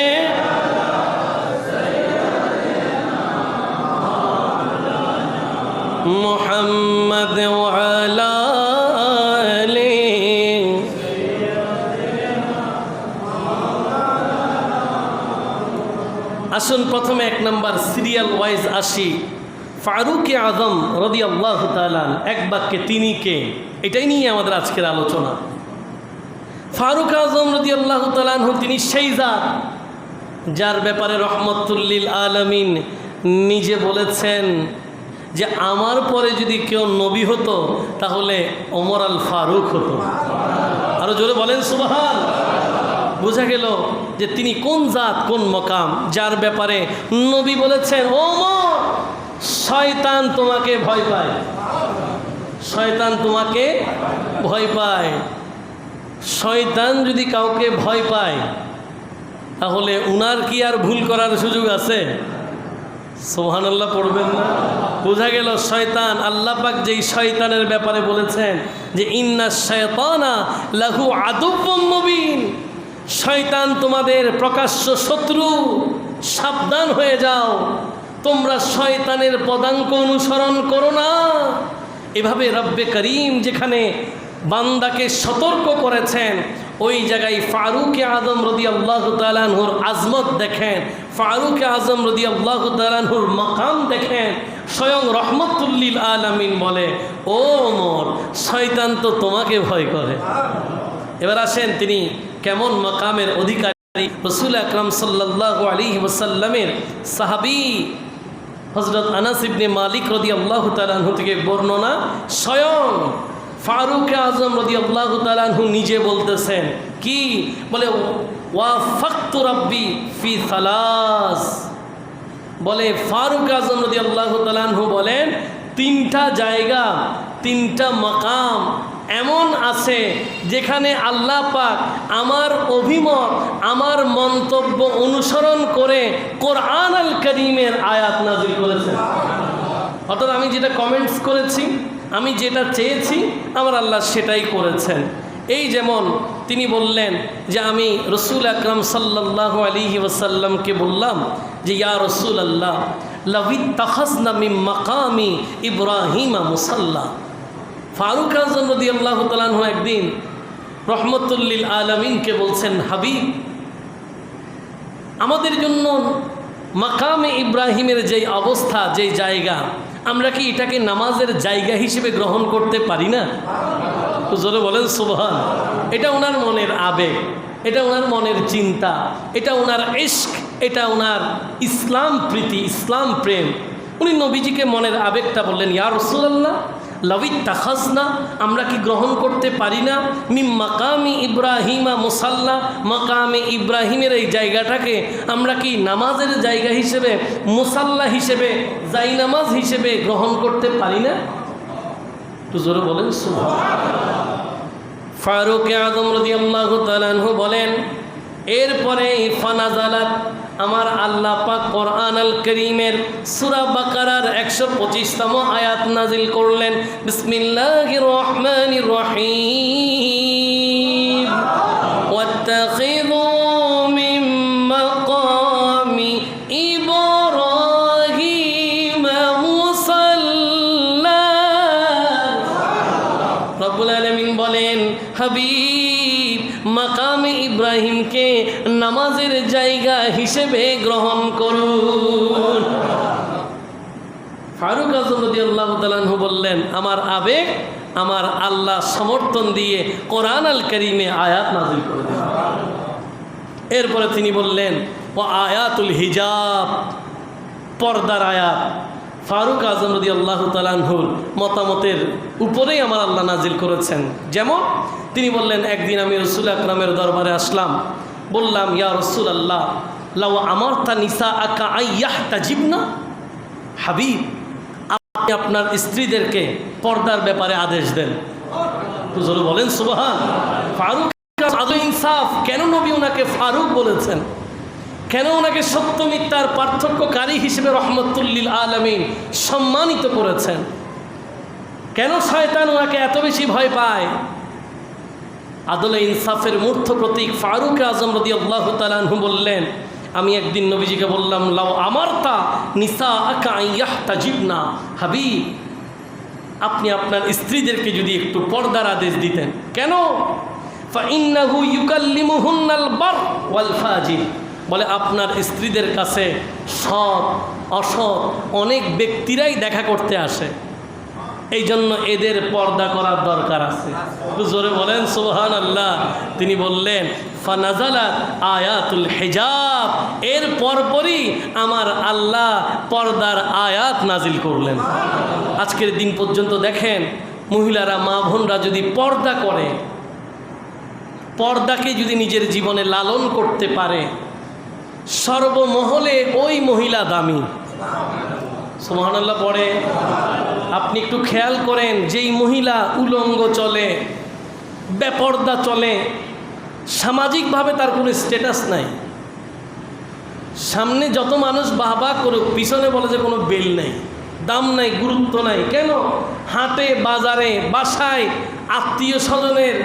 মুহাম্মাদ ওয়া আলা আলি। আসুন প্রথমে 1 নম্বর সিরিয়াল ওয়াইজ আসি। ফারুক আজম রাদিয়াল্লাহু তাআলা, এক বাক্যে তিনি কে, এটাই নিয়ে আমাদের আজকের আলোচনা। ফারুক আজম রাদিয়াল্লাহু তাআলা তিনি সেই জাত যার ব্যাপারে রহমতুল্লিল আলামিন নিজে বলেছেন যে আমার পরে যদি কেউ নবী হতো তাহলে ওমর আল ফারুক হতো। আরো জোরে বলেন সুবহান। বোঝা গেল যে তিনি কোন জাত, কোন মকাম, যার ব্যাপারে নবী বলেছেন ওমর শয়তান তোমাকে ভয় পায়, শয়তান তোমাকে ভয় পায়। শয়তান যদি কাউকে ভয় পায় তাহলে উনার কি আর ভুল করার সুযোগ আছে? সুবহানাল্লাহ পড়বেন না? বোঝা গেল শয়তান, আল্লাহ পাক যেই শয়তানের ব্যাপারে বলেছেন যে ইন্নাশ শায়তানা লাহু আদুউম মুবিন, শয়তান তোমাদের প্রকাশ্য শত্রু, সাবধান হয়ে যাও, তোমরা শয়তানের পদাঙ্ক অনুসরণ করো না। এভাবে রব্বে করিম যেখানে বান্দাকে সতর্ক করেছেন, ওই জায়গায় ফারুক আজম রাদিয়াল্লাহু তাআলা আনহুর আজমত দেখেন, ফারুক আজম রাদিয়াল্লাহু তাআলা আনহুর মাকাম দেখেন। স্বয়ং রহমতুল্লিল আলামিন বলে ও ওমর শয়তান তো তোমাকে ভয় করে। এবার আসেন তিনি কেমন মাকামের অধিকারী। রাসূল আকরাম সাল্লাল্লাহু আলাইহি ওয়াসাল্লামের সাহাবী হযরত আনাস ইবনে মালিক রাদিয়াল্লাহু তাআলা আনহু থেকে বর্ণনা, স্বয়ং ফারুক আজম রাদিয়াল্লাহু তাআলা আনহু নিজে বলতেছেন কি, বলে ওয়াফাকতু রাব্বি ফি সালাস, বলে ফারুক আজম রাদিয়াল্লাহু তাআলা আনহু বলেন 3টা জায়গা, 3টা মাকাম এমন আছে যেখানে আল্লাহ পাক আমার অভিমত, আমার মন্তব্য অনুসরণ করে কোরআন আল কারীমের আয়াত নাযিল করেছেন। অর্থাৎ আমি যেটা কমেন্টস করেছি, আমি যেটা চেয়েছি, আমার আল্লাহ সেটাই করেছেন। এই যেমন তিনি বললেন যে আমি রসুল আকরাম সাল্লাল্লাহু আলাইহি ওয়াসাল্লামকে বললাম যে ইয়া রাসূলুল্লাহ লাবিত্তাখাযনা মিন মাকামি ইব্রাহিমা মুসাল্লা। ফারুক আজম রাদিয়াল্লাহু তাআলা আনহু একদিন রহমতুল্লিল আলামিনকে বলছেন, হাবিব আমাদের জন্য মাকামে ইব্রাহিমের যেই অবস্থা, যেই জায়গা, আমরা কি এটাকে নামাজের জায়গা হিসেবে গ্রহণ করতে পারি না? জোরে বলেন সুবহান। এটা ওনার মনের আবেগ, এটা ওনার মনের চিন্তা, এটা ওনার ইশক, এটা ওনার ইসলাম প্রীতি, ইসলাম প্রেম। উনি নবীজিকে মনের আবেগটা বললেন, ইয়া রাসূলুল্লাহ লাউইত্তাখাযনা, আমরা কি গ্রহণ করতে পারি না মিম মাকামি ইব্রাহিমা মুসাল্লা, মাকামে ইব্রাহিমের এই জায়গাটাকে আমরা কি নামাজের জায়গা হিসেবে, মুসাল্লা হিসেবে, জাই নামাজ হিসেবে গ্রহণ করতে পারি না? তো জোরে বলেন সুবহানাল্লাহ। ফারুক আযম রাদিয়াল্লাহু তাআলা আনহু বলেন, এরপরে ফানাজালাত, আমার আল্লাহ পাক কোরআন আল করিমের সূরা বাকারার 125তম আয়াত নাজিল করলেন। বিসমিল্লাহির রহমানির রহিম, ওয়াত্তাখিযু মিন মাকামি ইব্রাহিম মুসাল্লা। রব্বুল আলামিন বলেন, হাবিব মাকামে ইব্রাহিমকে নামাজের জায়গা হিসেবে গ্রহণ করুন। ফারুক আযম রাদিয়াল্লাহু তাআলা আনহু বললেন, আমার আবেগ, আমার আল্লাহ সমর্থন দিয়ে কোরআন আল কারীমে আয়াত নাযিল করে দিলেন। এরপরে তিনি বললেন, ও আয়াতুল হিজাব, পর্দার আয়াত। ফারুক আযম রাদিয়াল্লাহু তাআলা আনহুর মতামতের উপরেই আমার আল্লাহ নাজিল করেছেন। যেমন তিনি বললেন, একদিন আমি রাসূল আকরামের দরবারে আসলাম, বললাম, ইয়া রাসূলুল্লাহ লাউ আমারতা নিসাআকা আইয়াহতাজিবনা, হাবিব আপনি আপনার স্ত্রীদেরকে পর্দার ব্যাপারে আদেশ দেন। হুজুর বলেন সুবহান। ফারুক আদল ইনসাফ, কেন নবী ওনাকে ফারুক বলেছেন, কেন ওনাকে সত্য মিথ্যার পার্থক্যকারী হিসেবে রহমতুল লিল আলামিন সম্মানিত করেছেন, কেন শয়তান ওনাকে এত বেশি ভয় পায়? আদল ইনসাফের মূর্ত প্রতীক ফারুক আযম রাদিয়াল্লাহু তাআলা আনহু বললেন, আমি একদিন নবীজিকে বললাম, লাউ আমারতা নিসাআকা আইয়াহতাজিবনা, হাবিব আপনি আপনার স্ত্রীদেরকে যদি একটু পর্দার আদেশ দিতেন। কেন? ফাইন্নাহু ইউকাল্লিমুহুন্নাল বার ওয়াল ফাজির, বলে আপনার স্ত্রীদের কাছে সৎ অসৎ অনেক ব্যক্তিরাই দেখা করতে আসে, এই জন্য এদের পর্দা করার দরকার আছে। জোরে বলেন সুবহানাল্লাহ। তিনি বললেন, ফানাজালাত আয়াতুল হিজাব, এর পরপরই আমার আল্লাহ পর্দার আয়াত নাজিল করলেন। আজকের দিন পর্যন্ত দেখেন, মহিলারা, মা বোনরা যদি পর্দা করে, পর্দাকে যদি নিজের জীবনে লালন করতে পারে, সর্বমহলে ওই মহিলা দামি। সুবহানাল্লাহ পড়ে। আপনি একটু খেয়াল করেন, যেই মহিলা উলঙ্গ চলে, বেপর্দা চলে, সামাজিকভাবে তার কোনো স্ট্যাটাস নাই, সামনে যত মানুষ বাহবা করুক, পিছনে বলে যে কোনো বেল নাই, দাম নাই, গুরুত্ব নাই। কেন? হাটে বাজারে, বাসায়, আত্মীয় স্বজনের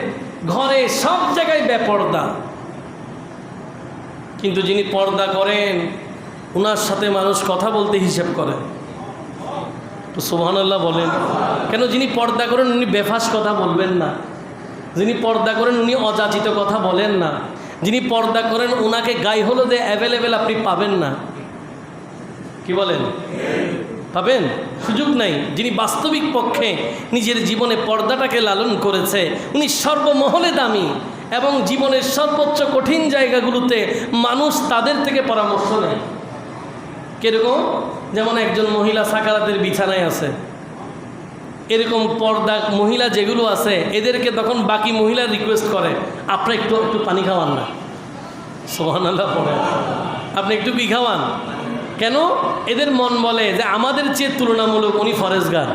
ঘরে, সব জায়গায় বেপর্দা। কিন্তু যিনি পর্দা করেন, ওনার সাথে মানুষ কথা বলতে হিসেব করে। তো সুবহানাল্লাহ বলেন। কেন? যিনি পর্দা করেন উনি বেফাস কথা বলবেন না, যিনি পর্দা করেন উনি অযাচিত কথা বলেন না, যিনি পর্দা করেন ওনাকে গায়ে হলুদে অ্যাভেলেবেল আপনি পাবেন না। কি বলেন? পাবেন? সুযোগ নাই। যিনি বাস্তবিক পক্ষে নিজের জীবনে পর্দাটাকে লালন করেছে, উনি সর্বমহলে দামি, এবং জীবনের সর্বোচ্চ কঠিন জায়গাগুলোতে মানুষ তাদের থেকে পরামর্শ নেয়। কিরকম? যেমন একজন মহিলা সাকারাতের বিছানায় আছে, এরকম পর্দা মহিলা যেগুলো আছে, এদেরকে তখন বাকি মহিলা রিকোয়েস্ট করে, আপনারা একটু একটু পানি খাওয়ান না। সুবহানাল্লাহ পড়ে। আপনি একটু কি খাওয়ান? কেন? এদের মন বলে যে আমাদের চেয়ে তুলনামূলক উনি ফরেজগার।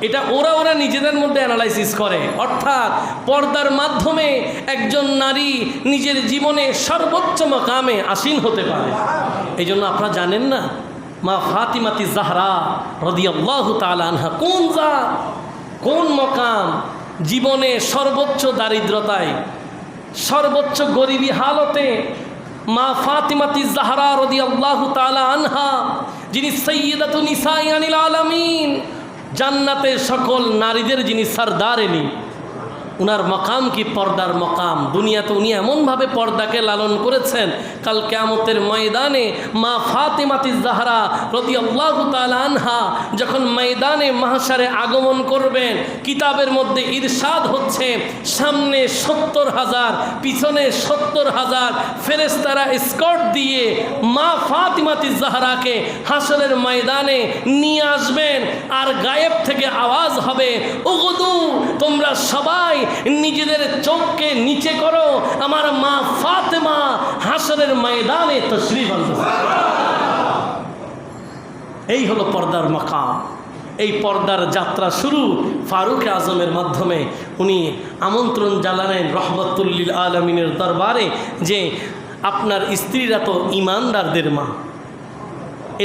এটা ওরা নিজেদের মধ্যে অ্যানালাইসিস করে। অর্থাৎ পর্দার মাধ্যমে একজন নারী নিজের জীবনে সর্বোচ্চ মাকামে আসীন হতে পারে। এই জন্য আপনারা জানেন না, মা ফাতিমাতি জাহরা রাদিয়াল্লাহু তাআলা আনহা কোন জাত, কোন মকাম, জীবনে সর্বোচ্চ দারিদ্রতায়, সর্বোচ্চ গরিবী হালতে মা ফাতিমাতি জাহরা রাদিয়াল্লাহু তাআলা আনহা, যিনি সাইয়্যিদাতু নিসাই আনিল আলামিন, জান্নাতের সকল নারীদের যিনি সরদারেনি, উনার মকাম কি পর্দার মকাম। দুনিয়াতে উনি এমনভাবে পর্দাকে লালন করেছেন, কাল কিয়ামতের ময়দানে মা ফাতেমাতুজ জাহরা রাদিয়াল্লাহু তাআলা আনহা যখন ময়দানে মাহশারে আগমন করবেন, কিতাবের মধ্যে ইরশাদ হচ্ছে সামনে 70,000 পিছনে 70,000 ফেরেশতারা এসকর্ট দিয়ে মা ফাতেমাতুজ জাহরাকে হাসরের ময়দানে নিয়ে আসবেন। আর গায়েব থেকে আওয়াজ হবে, উগদু, তোমরা সবাই নিজেদের চোখকে নিচে করো, আমার মা ফাতেমা হাসরের ময়দানে তশরিফ আনতেছে। এই হলো পর্দার মাকাম। এই পর্দার যাত্রা শুরু ফারুক আজমের মাধ্যমে। উনি আমন্ত্রণ জানালেন রহমতুল লিল আলামিনের দরবারে যে আপনার স্ত্রীরা তো ইমানদারদের মা,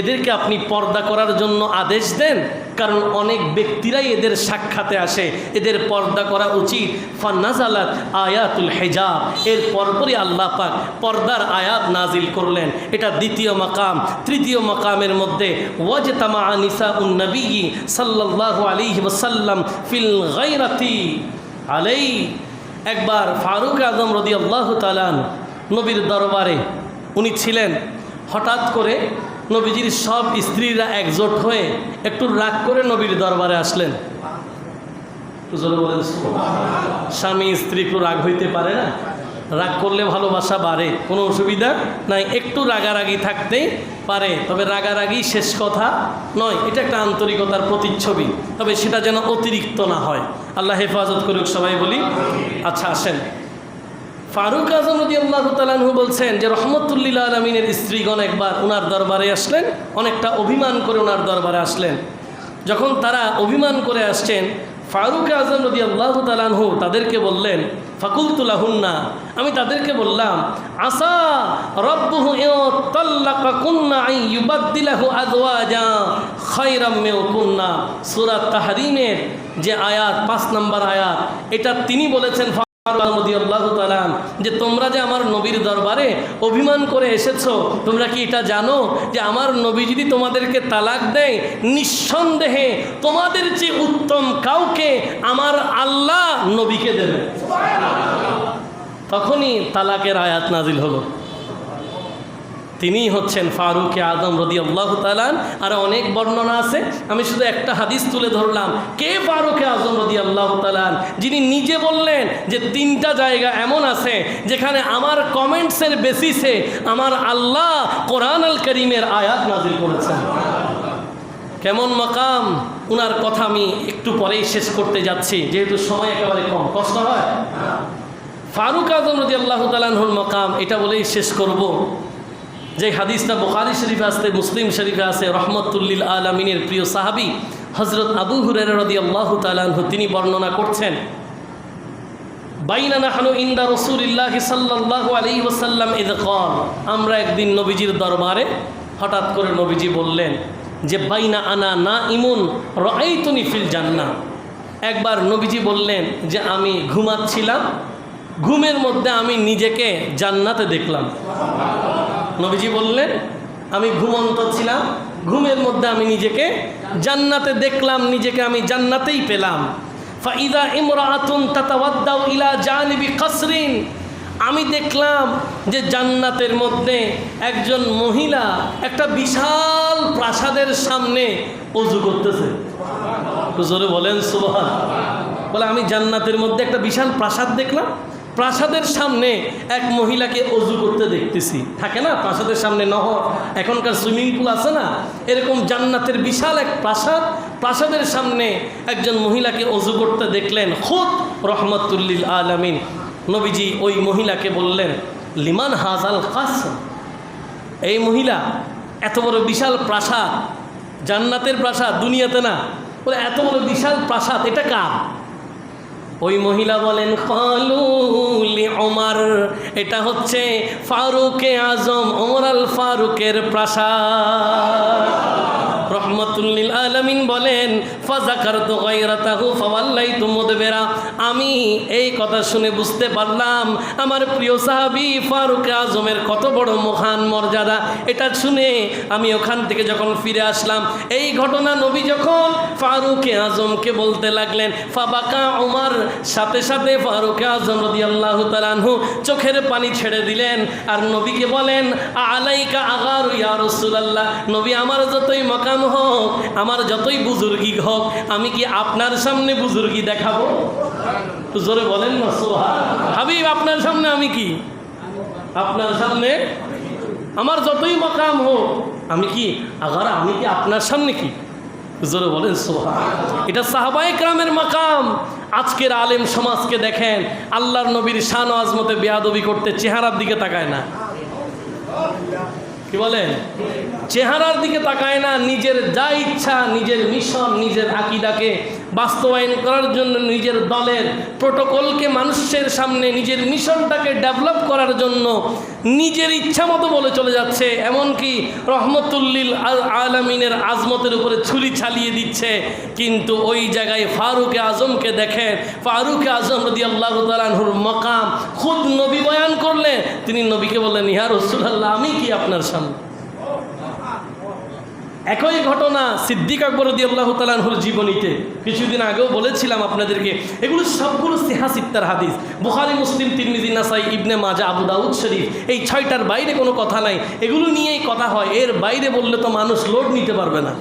এদেরকে আপনি পর্দা করার জন্য আদেশ দেন, কারণ অনেক ব্যক্তিরাই এদের সাক্ষাতে আসে, এদের পর্দা করা উচিত। ফানাজালাত আয়াতুল হিজাব, এর পরপরই আল্লাহ পাক পর্দার আয়াত নাজিল করলেন। এটা দ্বিতীয় মাকাম। তৃতীয় মাকামের মধ্যে ওয়াজতামা নিসাউন নবী সাল্লাল্লাহু আলাইহি ওয়াসাল্লাম ফিল গায়রাতি আলাই। একবার ফারুক আজম রাদিয়াল্লাহু তাআলা নবীর দরবারে উনি ছিলেন। হঠাৎ করে নবীজির সব স্ত্রীরা একজোট হয়ে একটু রাগ করে নবীর দরবারে আসলেন। বলেন, স্বামী স্ত্রী একটু রাগ হইতে পারে না? রাগ করলে ভালোবাসা বাড়ে, কোনো অসুবিধা নাই, একটু রাগারাগি থাকতেই পারে, তবে রাগারাগি শেষ কথা নয়, এটা একটা আন্তরিকতার প্রতিচ্ছবি, তবে সেটা যেন অতিরিক্ত না হয়। আল্লাহ হেফাজত করুক, সবাই বলি। আচ্ছা আসেন, ফারুক আজম রাদিয়াল্লাহু তাআলা আনহু বলছেন যে রহমতুল লিল আলামিনের স্ত্রীগণ একবার ওনার দরবারে আসলেন, অনেকটা অভিমান করে ওনার দরবারে আসলেন। যখন তারা অভিমান করে আসছেন, ফারুক আজম রাদিয়াল্লাহু তাআলা আনহু তাদেরকে বললেন, ফাকুলতু লাহুন্না, আমি তাদেরকে বললাম, আসা রাব্বুহু ইয়াতাল্লাকাকুন্না আন ইউবাদদিলাহু আযওয়াজা খায়রাম মিনকুন্না। সূরা তাহরীমের যে আয়াত 5 নম্বর আয়াত, এটা তিনি বলেছেন যে তোমরা যে আমার নবীর দরবারে অভিমান করে এসেছো, তোমরা কি এটা জানো যে আমার নবী যদি তোমাদেরকে তালাক দেয়, নিঃসন্দেহে তোমাদের যে উত্তম কাউকে আমার আল্লাহ নবীকে দেবে। তখনই তালাকের আয়াত নাজিল হলো। তিনি হচ্ছেন ফারুক আজম রাদিয়াল্লাহু তাআলা। আর অনেক বর্ণনা আছে, আমি শুধু একটা হাদিস তুলে ধরলাম। কে ফারুক আজম রাদিয়াল্লাহু তাআলা? যিনি নিজে বললেন যে 3টা জায়গা এমন আছে যেখানে আমার কমেন্টসের বেসিসে আমার আল্লাহ কোরআন আল কারীমের আয়াত নাজিল করেছেন। কেমন মাকাম! উনার কথা আমি একটু পরেই শেষ করতে যাচ্ছি, যেহেতু সময় একেবারে কম, কষ্ট হয়। ফারুক আজম রাদিয়াল্লাহু তাআলা আনহুর মাকাম এটা বলেই শেষ করব। যে হাদিসটা বুখারী শরীফে আছে, মুসলিম শরীফে আছে, রহমতুল লিল আলামিনের প্রিয় সাহাবী হযরত আবু হুরায়রা রাদিয়াল্লাহু তাআলা আনহু তিনি বর্ণনা করছেন, বাইনা নাহনু ইনদা রাসূলিল্লাহি সাল্লাল্লাহু আলাইহি ওয়াসাল্লাম ইয ক্বাল, আমরা একদিন নবীজির দরবারে হঠাৎ করে নবীজি বললেন যে বাইনা আনা নাইমুন রাআইতুনি ফিল জান্নাহ। একবার নবীজি বললেন যে আমি ঘুমাচ্ছিলাম, ঘুমের মধ্যে আমি নিজেকে জান্নাতে দেখলাম। নবীজি বললেন আমি ঘুমন্ত ছিলাম, ঘুমের মধ্যে আমি নিজেকে জান্নাতে দেখলাম, নিজেকে আমি জান্নাতেই পেলাম। ফাইদা ইমরাআতুন তাতাওয়াদ্দাউ ইলা জানিবি কাসরিন, আমি দেখলাম যে জান্নাতের মধ্যে একজন মহিলা একটা বিশাল প্রাসাদের সামনে ওযু করতেছে। জোরে বলেন সুবহানাল্লাহ। বলে আমি জান্নাতের মধ্যে একটা বিশাল প্রাসাদ দেখলাম, প্রাসাদের সামনে এক মহিলাকে ওযু করতে দেখতেছি। থাকে না প্রাসাদের সামনে নহর, এখনকার সুইমিং পুল আছে না, এরকম জান্নাতের বিশাল এক প্রাসাদ, প্রাসাদের সামনে একজন মহিলাকে ওযু করতে দেখলেন। খুদ রহমতুল লিল আলামিন নবীজি ওই মহিলাকে বললেন, লিমান হাজাল কাসর, এই মহিলা এত বড় বিশাল প্রাসাদ, জান্নাতের প্রাসাদ, দুনিয়াতে না, বলে এত বড় বিশাল প্রাসাদ, এটা কার? ওই মহিলা বলেন, ক্বালু লি ওমর, এটা হচ্ছে ফারুক আজম ওমর আল ফারুকের প্রাসাদ। রাহমাতুল লিল আলামিন বলেন, ফাযাকারতু গায়রাতাহু ফাওয়াল্লাইতু মুদবিরা। আমি এই কথা শুনে বুঝতে পারলাম আমার প্রিয় সাহাবী ফারুক আজমের কত বড় মহান মর্যাদা। এটা শুনে আমি ওখান থেকে যখন ফিরে আসলাম, এই ঘটনা নবী যখন ফারুক আজমকে বলতে লাগলেন, ফাবাকা উমর, সাথে সাথে ফারুক আজম রাদিয়াল্লাহু তাআলা আনহু চোখের পানি ছেড়ে দিলেন আর নবীকে বলেন, আলাইকা আগারু ইয়া রাসূলুল্লাহ, নবী আমার যতই মাকাম হোক, আমার যতই বুজুর্গি হোক, আমি কি আপনার সামনে বুজুর্গি দেখাবো? তো জোরে বলেন না সুবহানাল্লাহ। হাবিব আপনার সামনে আমি কি? আপনার সামনে আমার যতই মাকাম হোক, আমি কি আগার, আমি কি আপনার সামনে কি? জোরে বলেন সুবহানাল্লাহ। এটা সাহাবায়ে কেরামের মাকাম। আজকের আলেম সমাজকে দেখেন, আল্লাহর নবীর শান ও আজমতে বেয়াদবি করতে চেহারার দিকে তাকায় না। কি বলেন? চেহারার দিকে তাকায় না, নিজের যা ইচ্ছা, নিজের মিশন, নিজের আকীদাকে বাস্তবায়ন করার জন্য, নিজের দলের প্রোটোকলকে মানুষের সামনে, নিজের মিশনটাকে ডেভেলপ করার জন্য নিজের ইচ্ছা মতো বলে চলে যাচ্ছে। এমনকি রহমতুল্লিল আলামিনের আজমতের উপরে ছুরি চালিয়ে দিচ্ছে। কিন্তু ওই জায়গায় ফারুক আজমকে দেখেন, ফারুক আজম রাদিয়াল্লাহু তাআলা আনহুর মাকাম খুদ নবী বয়ান করলেন। তিনি নবীকে বললেন, ইয়া রাসূলুল্লাহ, আমি কি আপনার সামনে? একই ঘটনা সিদ্দিক আকবর রাদিয়াল্লাহু তাআলা আনহুর জীবনীতে কিছুদিন আগেও বলেছিলাম আপনাদেরকে। এগুলো সবগুলো সিহা সিত্তার হাদিস, বুখারী, মুসলিম, তিরমিজি, নাসাই, ইবনে মাজাহ, আবু দাউদ শরীফ, এই 6টার বাইরে কোনো কথা নাই। এগুলো নিয়েই কথা হয়, এর বাইরে বললে তো মানুষ লোড নিতে পারবে না।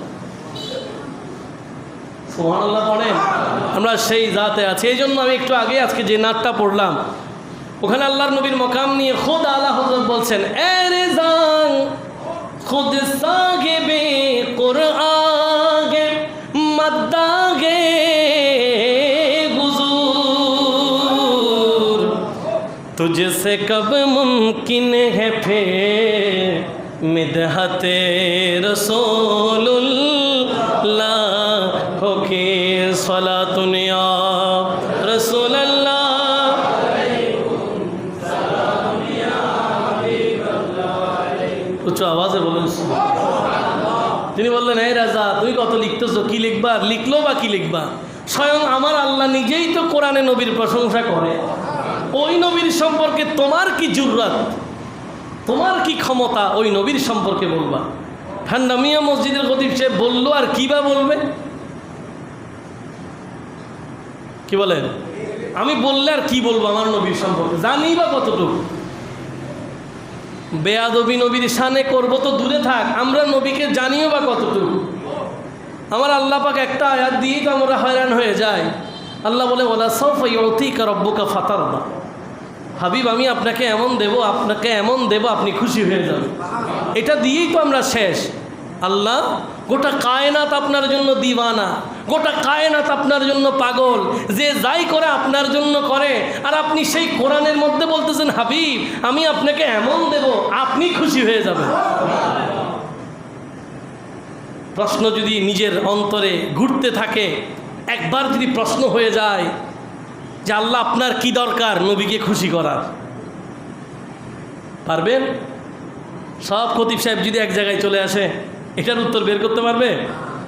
সুবহানাল্লাহ পড়েন। আমরা সেই জাতে আছি। এই জন্য আমি একটু আগে আজকে যে নাটটা পড়লাম, ওখানে আল্লাহর নবীর মকাম নিয়ে খোদ আলা হযরত বলছেন, এ রেজাং खुद साहिबे कुरआगे मद्दागे हुजूर, तुझसे कब मुमकिन है फिर मिदहते रसूलुल्लाह हो के सलातुन या रसूलल्लाह। উচ্চ আওয়াজে বলেন। তিনি বললেন, এই রাজা, তুই কত লিখতেছো, কি লিখবা? লিখলো বা কি লিখবা? স্বয়ং আমার আল্লাহ নিজেই তো কোরআনে নবীর প্রশংসা করে। ওই নবীর সম্পর্কে তোমার কি জুররাত, তোমার কি ক্ষমতা ওই নবীর সম্পর্কে বলবা? ঠান্ডা মিয়া মসজিদের খতিব সে বললো, আর কি বা বলবে? কি বলেন? আমি বললে আর কি বলবো আমার নবীর সম্পর্কে? জানি বা কতটুকু? বেয়াদবি নবীর শানে করবো তো দূরে থাক, আমরা নবীকে জানিও বা কতটুকু? আমার আল্লাহ পাক একটা আয়াত দিয়েই তো আমরা হয়রান হয়ে যাই। আল্লাহ বলে, ওয়ালা সাউফা ইউতিকা রাব্বুকা ফাতারদা, হাবিব আমি আপনাকে এমন দেব আপনি খুশি হয়ে যাবেন। এটা দিয়েই তো আমরা শেষ। আল্লাহ গোটা কায়নাত আপনার জন্য দিওয়ানা, গোটা কায়নাত আপনার জন্য পাগল, যে যাই করে আপনার জন্য করে। আর আপনি সেই কোরআনের মধ্যে বলতেছেন, হাবিব আমি আপনাকে এমন দেব আপনি খুশি হয়ে যাবেন। প্রশ্ন যদি নিজের অন্তরে ঘুরতে থাকে, একবার যদি প্রশ্ন হয়ে যায় যে আল্লাহ আপনার কি দরকার নবীকে খুশি করার, পারবেন? সব খতিব সাহেব যদি এক জায়গায় চলে আসে, এটার উত্তর বের করতে পারবে?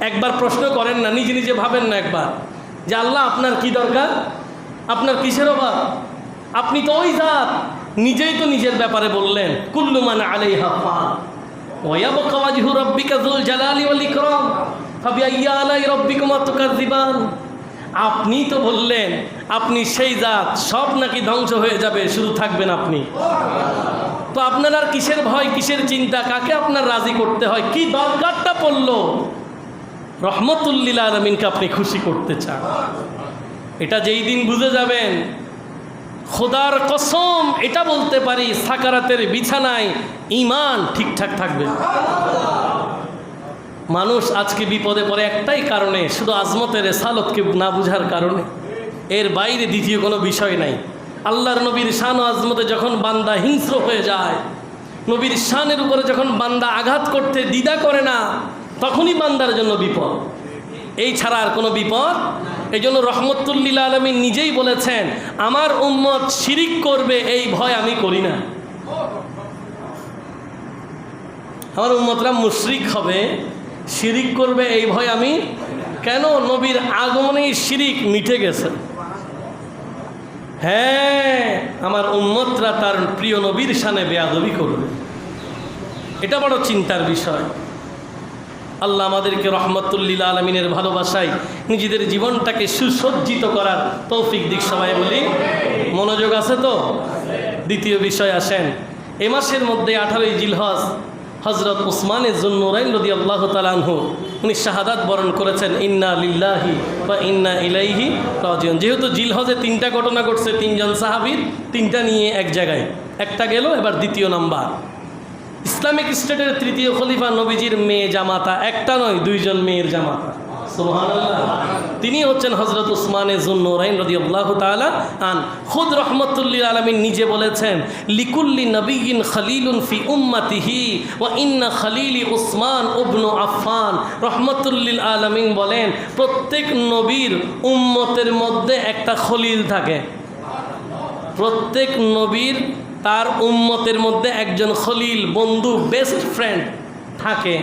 একবার প্রশ্ন করেন না, নিজে নিজে ভাবেন না একবার যে আল্লাহ আপনার কি দরকার, আপনার কিসের অভাব? আপনি তো ওই জাত, নিজেই তো নিজের ব্যাপারে বললেন, কুল্লু মান আলাইহা ফান ওয়া ইয়াবকা ওয়াজহু রাব্বিকা যুল জালালি ওয়াল ইকরাম ফাবিআইয়ি আলাই রাব্বিকুমা তুকাযযিবান। আপনি তো বললেন আপনি সেই জাত, সব নাকি ধ্বংস হয়ে যাবে, শুধু থাকবেন আপনি। তো আপনার আর কিসের ভয়, কিসের চিন্তা, কাকে আপনার রাজি করতে হয়, কি দরকারটা পড়লো? রহমতুল্লিল আলামিনকে আপনি খুশি করতে চান। এটা যেই দিন বুঝে যাবেন, খোদার কসম এটা বলতে পারি, সাকারাতের বিছানায় ঈমান ঠিকঠাক থাকবে। মানুষ আজকে বিপদে পড়ে একটাই কারণে, শুধু আজমতের রেসালতকে না বুঝার কারণে। এর বাইরে দ্বিতীয় কোনো বিষয় নাই। আল্লাহর নবীর শান ও আজমতে যখন বান্দা হিংস্র হয়ে যায়, নবীর শানের উপরে যখন বান্দা আঘাত করতে দ্বিধা করে না, তখনই বান্দার জন্য বিপদ, এই ছাড়া আর কোনো বিপদ। এই জন্য রহমতুল্লিল আলামিন নিজেই বলেছেন, আমার উম্মত শিরিক করবে এই ভয় আমি করি না। আমার উম্মতরা মুশরিক হবে শিরিক করবে এই ভয় আমি কেন? নবীর আগমনেই শিরিক মিটে গেছে। হ্যাঁ, আমার উম্মতরা তার প্রিয় নবীর শানে বেয়াদবি করবে, এটা বড় চিন্তার বিষয়। আল্লাহ আমাদেরকে রহমতুল্লিল আলমিনের ভালোবাসায় নিজেদের জীবনটাকে সুসজ্জিত করার তৌফিক দিক। সবাই বলি মনোযোগ আছে তো? দ্বিতীয় বিষয় আসেন, এ মাসের মধ্যে 18ই জিলহজ হজরত উসমানে যুন্নুরাইন রাদিয়াল্লাহু তাআলা আনহু উনি শাহাদাত বরণ করেছেন। ইন্না লিল্লাহি ওয়া ইন্না ইলাইহি রাজিউন। যেহেতু জিলহজে 3টা ঘটনা ঘটছে, 3জন সাহাবীর, 3টা নিয়ে এক জায়গায়, একটা গেল, এবার দ্বিতীয় নাম্বার। ইসলামিক স্টেটের 3য় খলিফা নবীজির মেয়ে জামাতা, একটা নয় 2জন মেয়ের জামাতা, সুবহানাল্লাহ। তিনি হচ্ছেন হযরত উসমানে যুন্নুরাইন রাদিয়াল্লাহু তাআলা আন। খুদ রহমাতুল্লিল আলামিন নিজে বলেছেন, লিকুল্লি নবিয়্যিন খলিলুন ফি উম্মতিহি ওয়া ইন্না খলিলি উসমান ইবনু আফফান। রহমাতুল্লিল আলামিন বলেন, প্রত্যেক নবীর উম্মতের মধ্যে একটা খলিল থাকে। প্রত্যেক নবীর তার উম্মতের মধ্যে একজন খলিল, বন্ধু, বেস্ট ফ্রেন্ড থাকে।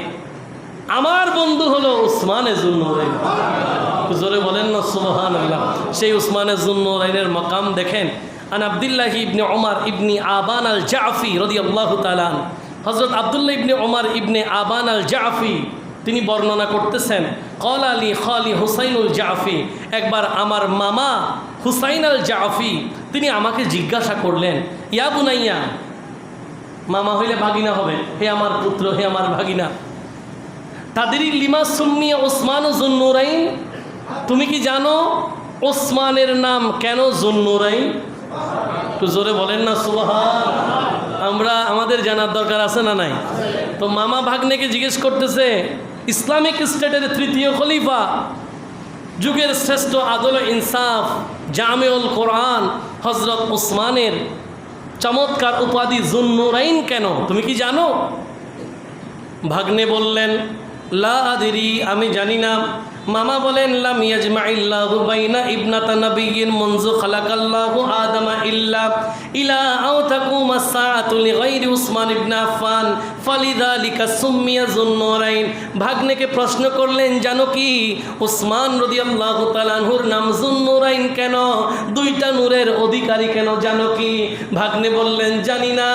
আমার বন্ধু হলো উসমানে যুন্নুরাইন। জোরে বলেন না সুবহানাল্লাহ। সেই উসমানে যুন্নুরাইনের মাকাম দেখেন। আন আব্দুল্লাহ ইবনে ওমর ইবনে আবান আল জাফি রাদিয়াল্লাহু তাআলা আন। হযরত আব্দুল্লাহ ইবনে ওমর ইবনে আবান আল জাফি তিনি বর্ণনা করতেছেন, ক্বালা লি খালি হুসাইনুল জাফি। একবার আমার মামা হুসাইন আল জাফি তিনি আমাকে জিজ্ঞাসা করলেন, ইয়া বুনাইয়া, মামা হইলে ভাগিনা হবে, হে আমার পুত্র, হে আমার ভাগিনা, তাদেরই লিমা সুম্মিয়া ওসমান যুন্নুরাইন, তুমি কি জানো ওসমানের নাম কেন যুন্নুরাইন? একটু জোরে বলেন না সুবহান। আমরা আমাদের জানার দরকার আছে না নাই? তো মামা ভাগ্নেকে জিজ্ঞেস করতেছে, ইসলামিক স্টেটের 3য় খলিফা, যুগের শ্রেষ্ঠ আদল ইনসাফ, জামিউল কোরআন হজরত উসমানের চমৎকার উপাধি যুন্নুরাইন কেন, তুমি কি জানো? ভাগ্নে বললেন, লা আদরি, আমি জানি না। মামা বলেন, লাম ইয়াজমাইল্লাহু বাইনা ইবনাতা নাবিয়্যিন মুনযু খালাকাল্লাহু আদামা ইল্লা ইলা আও তাকুমা সাআতু লিগাইরি উসমান ইবনে আফফান ফালিযালিকা সুম্মিয়া যুন্নুরাইন। ভাগ্নেকে প্রশ্ন করলেন, জানো কি উসমান রাদিয়াল্লাহু তাআলা আনহুর নাম যুন্নুরাইন কেন? 2টা নূরের অধিকারী কেন, জানো কি? ভাগ্নে বললেন, জানি না।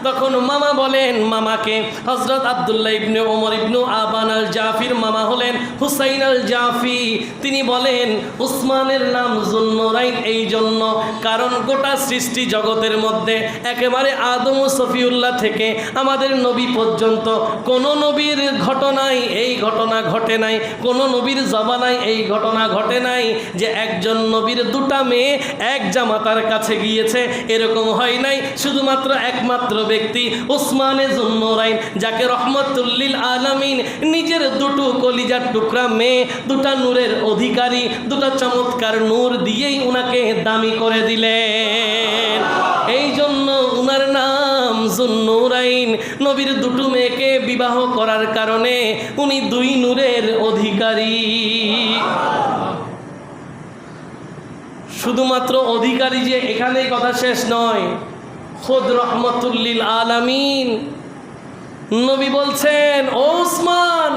তখন মামা বলেন, মামাকে হযরত আব্দুল্লাহ ইবনে ওমর ইবনে আবান আল জাফির মামা হলেন হুসাইন আল জাফি। তিনি বলেন, উসমানের নাম যুন্নুরাইন এই জন্য কারণ গোটা সৃষ্টি জগতের মধ্যে একেবারে আদম ও সফিউল্লাহ থেকে আমাদের নবী পর্যন্ত কোন নবীর ঘটনায় এই ঘটনা ঘটে নাই, কোন নবীর জবানায় এই ঘটনা ঘটে নাই যে একজন নবীর 2টা মেয়ে এক জামাতার কাছে গিয়েছে, এরকম হয় নাই। শুধুমাত্র একমাত্র ব্যক্তি উসমানে যুন্নুরাইন, যাকে রহমতুল্লিল আলামিন নিজের 2টো কলিজার টুকরা মেয়ে, 2টা নূরের অধিকারী, 2টা চমৎকার নূর দিয়েই উনাকে দামি করে দিলেন। এই জন্য উনার নাম যুন্নুরাইন। নবীর 2টো মেয়েকে বিবাহ করার কারণে উনি 2 নূরের অধিকারী। শুধুমাত্র অধিকারী যে এখানেই কথা শেষ নয়, খুদ রহমতুল্লিল আলামিন নবী বলছেন, ও উসমান,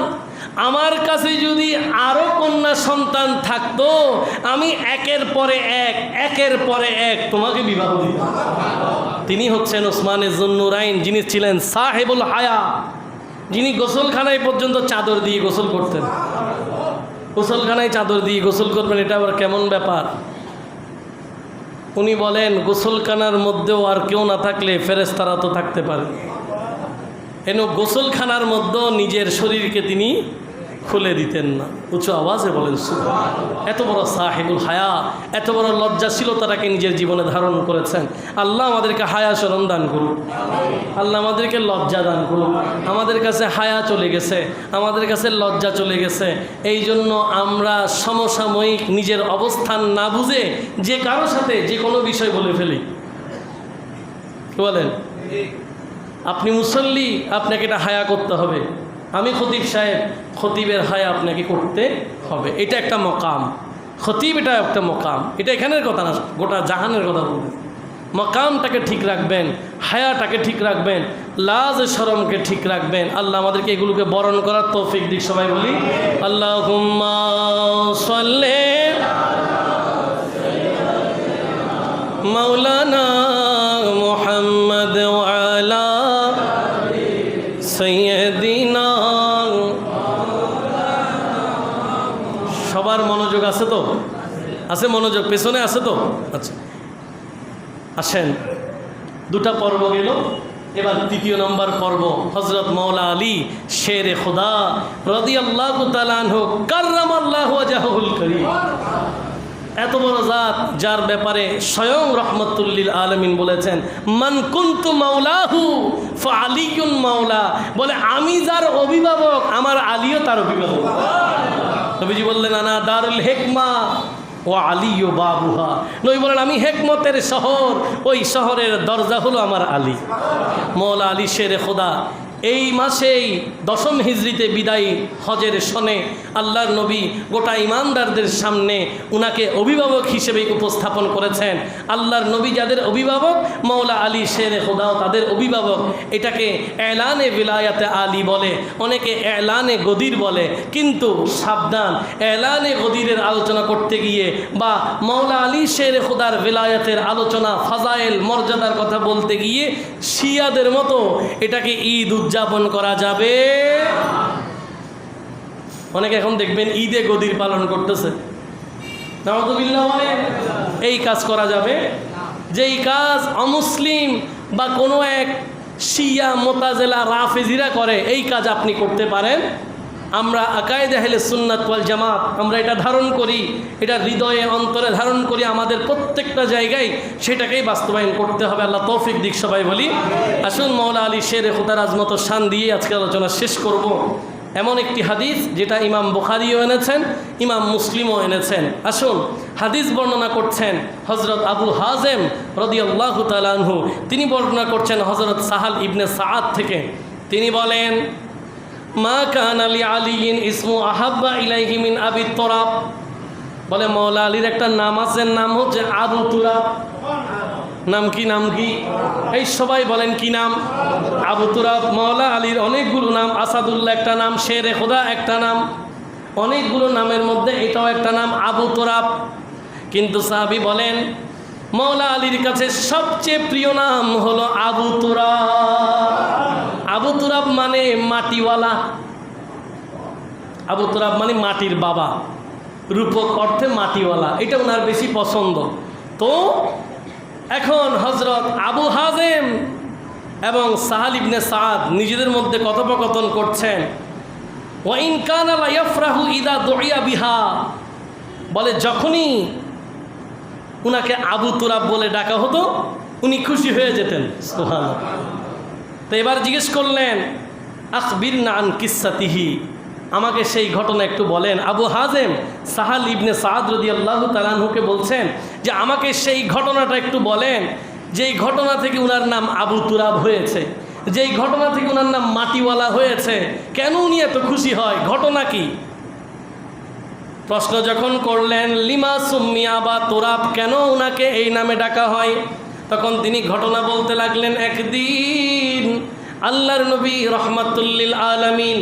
আমার কাছে যদি আরো কন্যা সন্তান থাকতো আমি একের পরে এক তোমাকে বিবাহ দিতাম। তিনি হচ্ছেন উসমানে যুন্নুরাইন, যিনি ছিলেন সাহেবুল হায়া, যিনি গোসলখানায় পর্যন্ত চাদর দিয়ে গোসল করতেন। গোসলখানায় চাদর দিয়ে গোসল করবেন, এটা আবার কেমন ব্যাপার? উনি বলেন, গোসলখানার মধ্যেও আর কেউ না থাকলে ফেরেশতারা তো থাকতে পারে। গোসলখানার মধ্যেও নিজের শরীরকে তিনি খুলে দিতেন না। উঁচু আওয়াজে বলেন সুবহানাল্লাহ। এত বড় সাহেবুল হায়া, এত বড় লজ্জাশীলতাটাকে নিজের জীবনে ধারণ করেছেন। আল্লাহ আমাদেরকে হায়া শরম দান করুন, আল্লাহ আমাদেরকে লজ্জা দান করুন। আমাদের কাছে হায়া চলে গেছে, আমাদের কাছে লজ্জা চলে গেছে। এই জন্য আমরা সমসাময়িক নিজের অবস্থান না বুঝে যে কারোর সাথে যে কোনো বিষয় বলে ফেলি। বলেন, আপনি মুসল্লি, আপনাকে এটা হায়া করতে হবে। আমি খতিব সাহেব, খতিবের হায়া আপনাকে করতে হবে। এটা একটা মকাম, খতিব এটা একটা মকাম। এটা এখানের কথা না, গোটা জাহানের কথা বলবে। মকামটাকে ঠিক রাখবেন, হায়াটাকে ঠিক রাখবেন, লাজ শরমকে ঠিক রাখবেন। আল্লাহ আমাদেরকে এগুলোকে বরণ করার তৌফিক দিক। সবাই বলি আল্লাহুম্মা সাল্লি মাওলানা মুহাম্মদ ওয়া আলা সাইয়্যিদিনা। সবার মনোযোগ আছে তো? আছে মনোযোগ? পেছনে আছে তো? আচ্ছা আসেন, দুটা পর্ব গেল, এবার তৃতীয় নম্বর পর্ব। হযরত মাওলা আলী শেরে খুদা রাদিয়াল্লাহু তাআলা আনহু কাররামাল্লাহু ওয়াজহুল কারীম, এত বড় জাত যার ব্যাপারে স্বয়ং রহমতুল লিল আলামিন বলেছেন মান কুনতু মাওলাহু ফাআলিয়ুন মাওলা, বলে আমি যার অভিভাবক আমার আলীও তার অভিভাবক। নবীজি বললেন আনা দারুল হিকমা ও আলীও বাবুহা। নবী বলেন আমি হেকমতের শহর, ওই শহরের দরজা হলো আমার আলী। মওলা আলী শেরে খোদা এই মাসেই 10ম হিজরিতে বিদায়ী হজের সনে আল্লাহর নবী গোটা ইমানদারদের সামনে উনাকে অভিভাবক হিসেবে উপস্থাপন করেছেন। আল্লাহর নবী যাদের অভিভাবক, মওলা আলী শেরে খোদাও তাদের অভিভাবক। এটাকে এলানে বিলায়াতে আলী বলে, অনেকে এলানে গদির বলে। কিন্তু সাবধান, এলানে গদিরের আলোচনা করতে গিয়ে বা মওলা আলী শেরে খোদার বিলায়াতের আলোচনা, ফাজাইল, মর্যাদার কথা বলতে গিয়ে শিয়াদের মতো এটাকে ঈদ উদযাপন করা যাবে। অনেকে এখন দেখবেন ঈদে গদির পালন করতেছে, নাউযুবিল্লাহ। এই কাজ করা যাবে, যেই কাজ অমুসলিম বা কোনো এক শিয়া, মোতাজেলা, রাফেজিরা করে, এই কাজ আপনি করতে পারেন। আমরা আকায়েদে আহলে সুন্নাত ওয়াল জামাত আমরা এটা ধারণ করি, এটা হৃদয়ে অন্তরে ধারণ করি, আমাদের প্রত্যেকটা জায়গায় সেটাকেই বাস্তবায়ন করতে হবে। আল্লাহ তৌফিক দিক। সবাই বলি আসুন মওলা আলী শেরে খুদার আজমত শান দিয়ে আজকে আলোচনা শেষ করব। এমন একটি হাদিস যেটা ইমাম বুখারীও এনেছেন, ইমাম মুসলিমও এনেছেন। আসুন হাদিস বর্ণনা করছেন হযরত আবু হাজেম রাদিয়াল্লাহু তাআলা আনহু। তিনি বর্ণনা করছেন হযরত সাহাল ইবনে সাআদ থেকে। তিনি বলেন মা কানা লি আলিয়িন ইসমু আহাব্বা ইলাইহি মিন আবি তুরাব, বলে মওলা আলীর একটা নাম আছে, নাম হচ্ছে আবু তুরাব। নাম কি? নাম কি? এই সবাই বলেন কি নাম? আবু তুরাব। মওলা আলীর অনেকগুলো নাম, আসাদুল্লাহ একটা নাম, শেরে খোদা একটা নাম, অনেকগুলো নামের মধ্যে এটাও একটা নাম আবু তুরাব। কিন্তু সাহাবী বলেন মওলা আলীর কাছে সবচেয়ে প্রিয় নাম হলো আবু তুরাব। আবু তুরাব মানে মাটিওয়ালা, আবু তুরাব মানে মাটির বাবা, রূপক অর্থে মাটিওয়ালা, এটা ওনার বেশি পছন্দ। তো এখন হযরত আবু হাজেম এবং সাহাল ইবনে সাআদ নিজেদের মধ্যে কথোপকথন করছেন। ওয়া ইন কানা লা ইয়াফরাহু ইযা দুইয়া বিহা, বলে যখনই উনাকে আবু তুরাব বলে ডাকা হতো উনি খুশি হয়ে যেতেন। সুবহানাল্লাহ। তো এবার জিজ্ঞেস করলেন আখবিরনা আন কিসসাতিহি, আমাকে সেই ঘটনা একটু বলেন। আবু হাজেম সাহাল ইবনে সাআদ রাদিয়াল্লাহু তাআলা আনহুকে বলছেন যে আমাকে সেই ঘটনাটা একটু বলেন, যেই ঘটনা থেকে উনার নাম আবু তুরাব হয়েছে, যেই ঘটনা থেকে উনার নাম মাটিওয়ালা হয়েছে, কেন উনি এত খুশি হয়, ঘটনা কি? প্রশ্ন যখন করলেন লিমা সুম্মিয়া বা তুরাব, কেন উনাকে এই নামে ডাকা হয়, তখন তিনি ঘটনা বলতে লাগলেন। একদিন আল্লাহর নবী রহমাতুল লিল আলামিন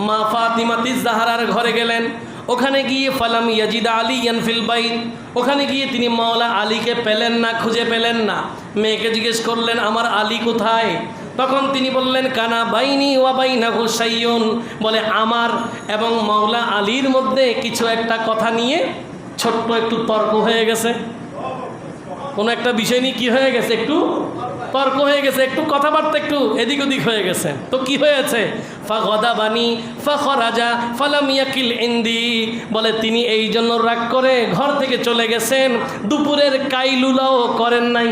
মা ফাতিমাতি জাহরার ঘরে গেলেন। ওখানে গিয়ে ফালাম ইয়াজিদ আলিয়ান ফিল বাইত, ওখানে গিয়ে তিনি মাওলা আলীকে পেলেন না, খুঁজে পেলেন না। মেয়েকে জিজ্ঞেস করলেন আমার আলী কোথায়? তখন তিনি বললেন কানা বাইনি ওয়া বাইনাহু শাইউন, বলে আমার এবং মাওলা আলীর মধ্যে কিছু একটা কথা নিয়ে ছোট্ট একটু তর্ক হয়ে গেছে। কোনো একটা বিষয় নিয়ে কী হয়ে গেছে? একটু তর্ক হয়ে গেছে, একটু কথাবার্তা একটু এদিক ওদিক হয়ে গেছে। তো কি হয়েছে? ফাগাদাবানি ফাখরাজা ফালাম ইয়াকিল ইনদি, বলে তিনি এই জন্য রাগ করে ঘর থেকে চলে গেছেন, দুপুরের কাইলুলাও করেন নাই।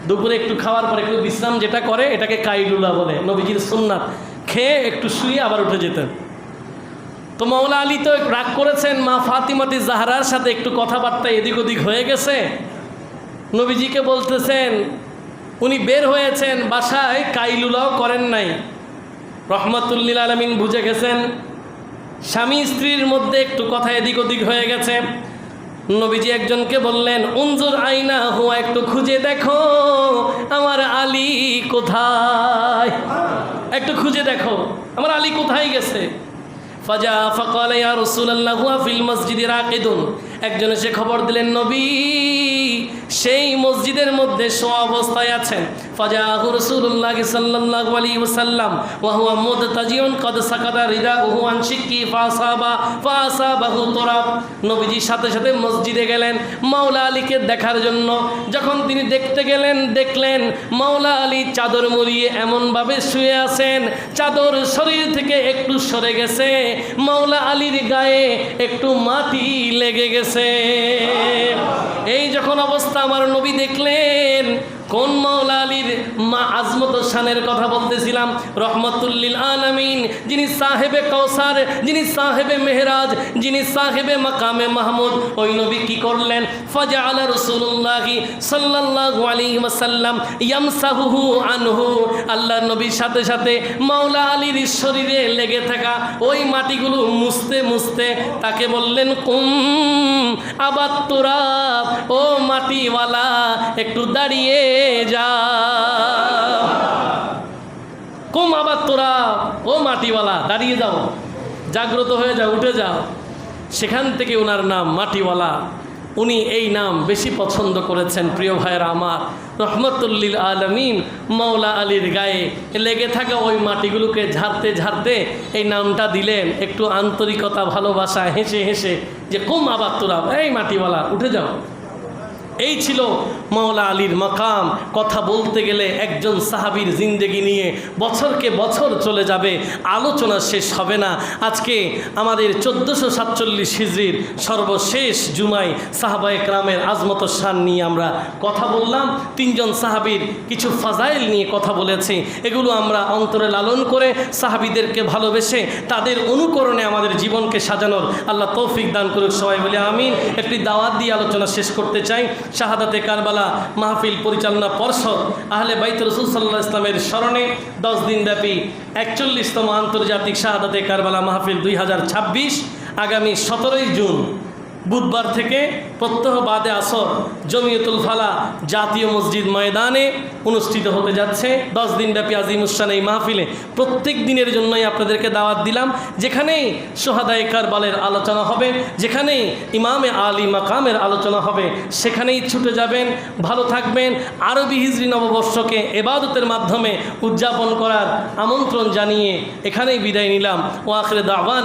দুপুরে একটু খাওয়ার পর একটু বিশ্রাম যেটা করে এটাকে কাইলুলা বলে, নবীজির সুন্নাত। খেয়ে একটু শুয়ে আবার উঠে যেতেন। তো মাওলা আলী তো রাগ করেছেন, মা ফাতিমাতি জাহরার সাথে একটু কথাবার্তা এদিক ওদিক হয়ে গেছে। নবীজিকে বলতেছেন, উনি বের হয়েছেন বাসায়, কাইলুলাও করেন নাই। রহমাতুল লিল আলামিন বুঝে গেছেন স্বামী স্ত্রীর মধ্যে একটু কথা এদিক ওদিক হয়ে গেছে। নবীজি একজনকে বললেন, উনজুর আইনা হুয়া, একটু খুঁজে দেখো আমার আলী কোথায়, একটু খুঁজে দেখো আমার আলী কোথায় গেছে। ফাজা ফাকাল ইয়া রাসূলুল্লাহ হুয়া ফিল মসজিদি রাকিদুন, একজন এসে খবর দিলেন নবী সেই মসজিদের মধ্যে শোয়া অবস্থায় আছেন। ফাজাহু রাসূলুল্লাহ সাল্লাল্লাহু আলাইহি ওয়াসাল্লাম ওয়া হুয়া মুদতাজিউন কদ সাকাতা রিদাহু আন শিক্কি ফাসাবাহু তুরাব। নবীজি সাথে সাথে মসজিদে গেলেন মাওলা আলীকে দেখার জন্য। যখন তিনি দেখতে গেলেন, দেখলেন মাওলা আলী চাদর মুড়িয়ে এমনভাবে শুয়ে আছেন, চাদর শরীর থেকে একটু সরে গেছে, মাওলা আলীর গায়ে একটু মাটি লেগে গেছে। এই যখন অবস্থা আমার নবী দেখলেন, কোন মাওলা আলীর মা আজমত শানের কথা বলতেছিলাম, রহমতুল্লিল আলামিন, যিনি সাহেবে কাউসার, যিনি সাহেবে মেহরাজ, যিনি সাহেবে মাকামে মাহমুদ, ওই নবী কি করলেন, ফাজআলা রাসূলুল্লাহি সাল্লাল্লাহু আলাইহি ওয়াসাল্লাম ইয়ামসাহুহু আনহু, আল্লাহর নবীর সাথে সাথে মাওলা আলীর শরীরে লেগে থাকা ওই মাটিগুলো মুছতে মুছতে তাকে বললেন, কুম আবাত তুরাব, ও মাটিওয়ালা একটু দাঁড়িয়ে যা। কুম আবাত তুরাব, ও মাটিওয়ালা দাঁড়িয়ে যাও, জাগ্রত হয়ে যাও, উঠে যাও। সেখান থেকে ওনার নাম মাটিওয়ালা। উনি এই নাম বেশি পছন্দ করেছেন। প্রিয় ভাইয়েরা আমার, রহমতুল্লিল আলামিন মাওলা আলীর গায়ে লেগে থাকা ওই মাটিগুলোকে ঝাড়তে ঝাড়তে এই নামটা দিলেন, একটু আন্তরিকতা ভালোবাসা হেসে হেসে, যে কুম আবাত তুরাব, এই মাটিওয়ালা উঠে যাও। এই ছিল মাওলা আলীর মাকাম। কথা বলতে গেলে একজন সাহাবীর জিন্দেগি নিয়ে বছরকে বছর চলে যাবে, আলোচনা শেষ হবে না। আজকে আমাদের 1447 হিজরির সর্বশেষ জুমায় সাহাবায়ে কেরামের আজমত শান নিয়ে আমরা কথা বললাম। 3 জন সাহাবীর কিছু ফাজাইল নিয়ে কথা বলেছি। এগুলো আমরা অন্তরে লালন করে সাহাবীদেরকে ভালোবেসে তাদের অনুকরণে আমাদের জীবনকে সাজানোর আল্লাহ তৌফিক দান করুক। সবাই বলে আমিন। একটি দাওয়াত দিয়ে আলোচনা শেষ করতে চাই। শাহাদাতে কারবালা মাহফিল পরিচালনা পর্ষদ আহলে বাইত রাসূল সাল্লাল্লাহু আলাইহি ওয়াসাল্লামের স্মরণে 10 দিনব্যাপী 41তম আন্তর্জাতিক শাহাদাতে কারবালা মাহফিল 2026 আগামী 17ই জুন বুধবার থেকে প্রত্যহ বাদে আসর জমিয়তুল ফালা জাতীয় মসজিদ ময়দানে অনুষ্ঠিত হতে যাচ্ছে। 10 দিনব্যাপী আজিমুশান এই মাহফিলে প্রত্যেক দিনের জন্যই আপনাদেরকে দাওয়াত দিলাম। যেখানেই সোহাদায়ে কারবালের আলোচনা হবে, যেখানেই ইমামে আলী মাকামের আলোচনা হবে, সেখানেই ছুটে যাবেন। ভালো থাকবেন। আরবি হিজরি নববর্ষকে ইবাদতের মাধ্যমে উদযাপন করার আমন্ত্রণ জানিয়ে এখানেই বিদায় নিলাম। ওয়া আখিরু দাওয়ানা।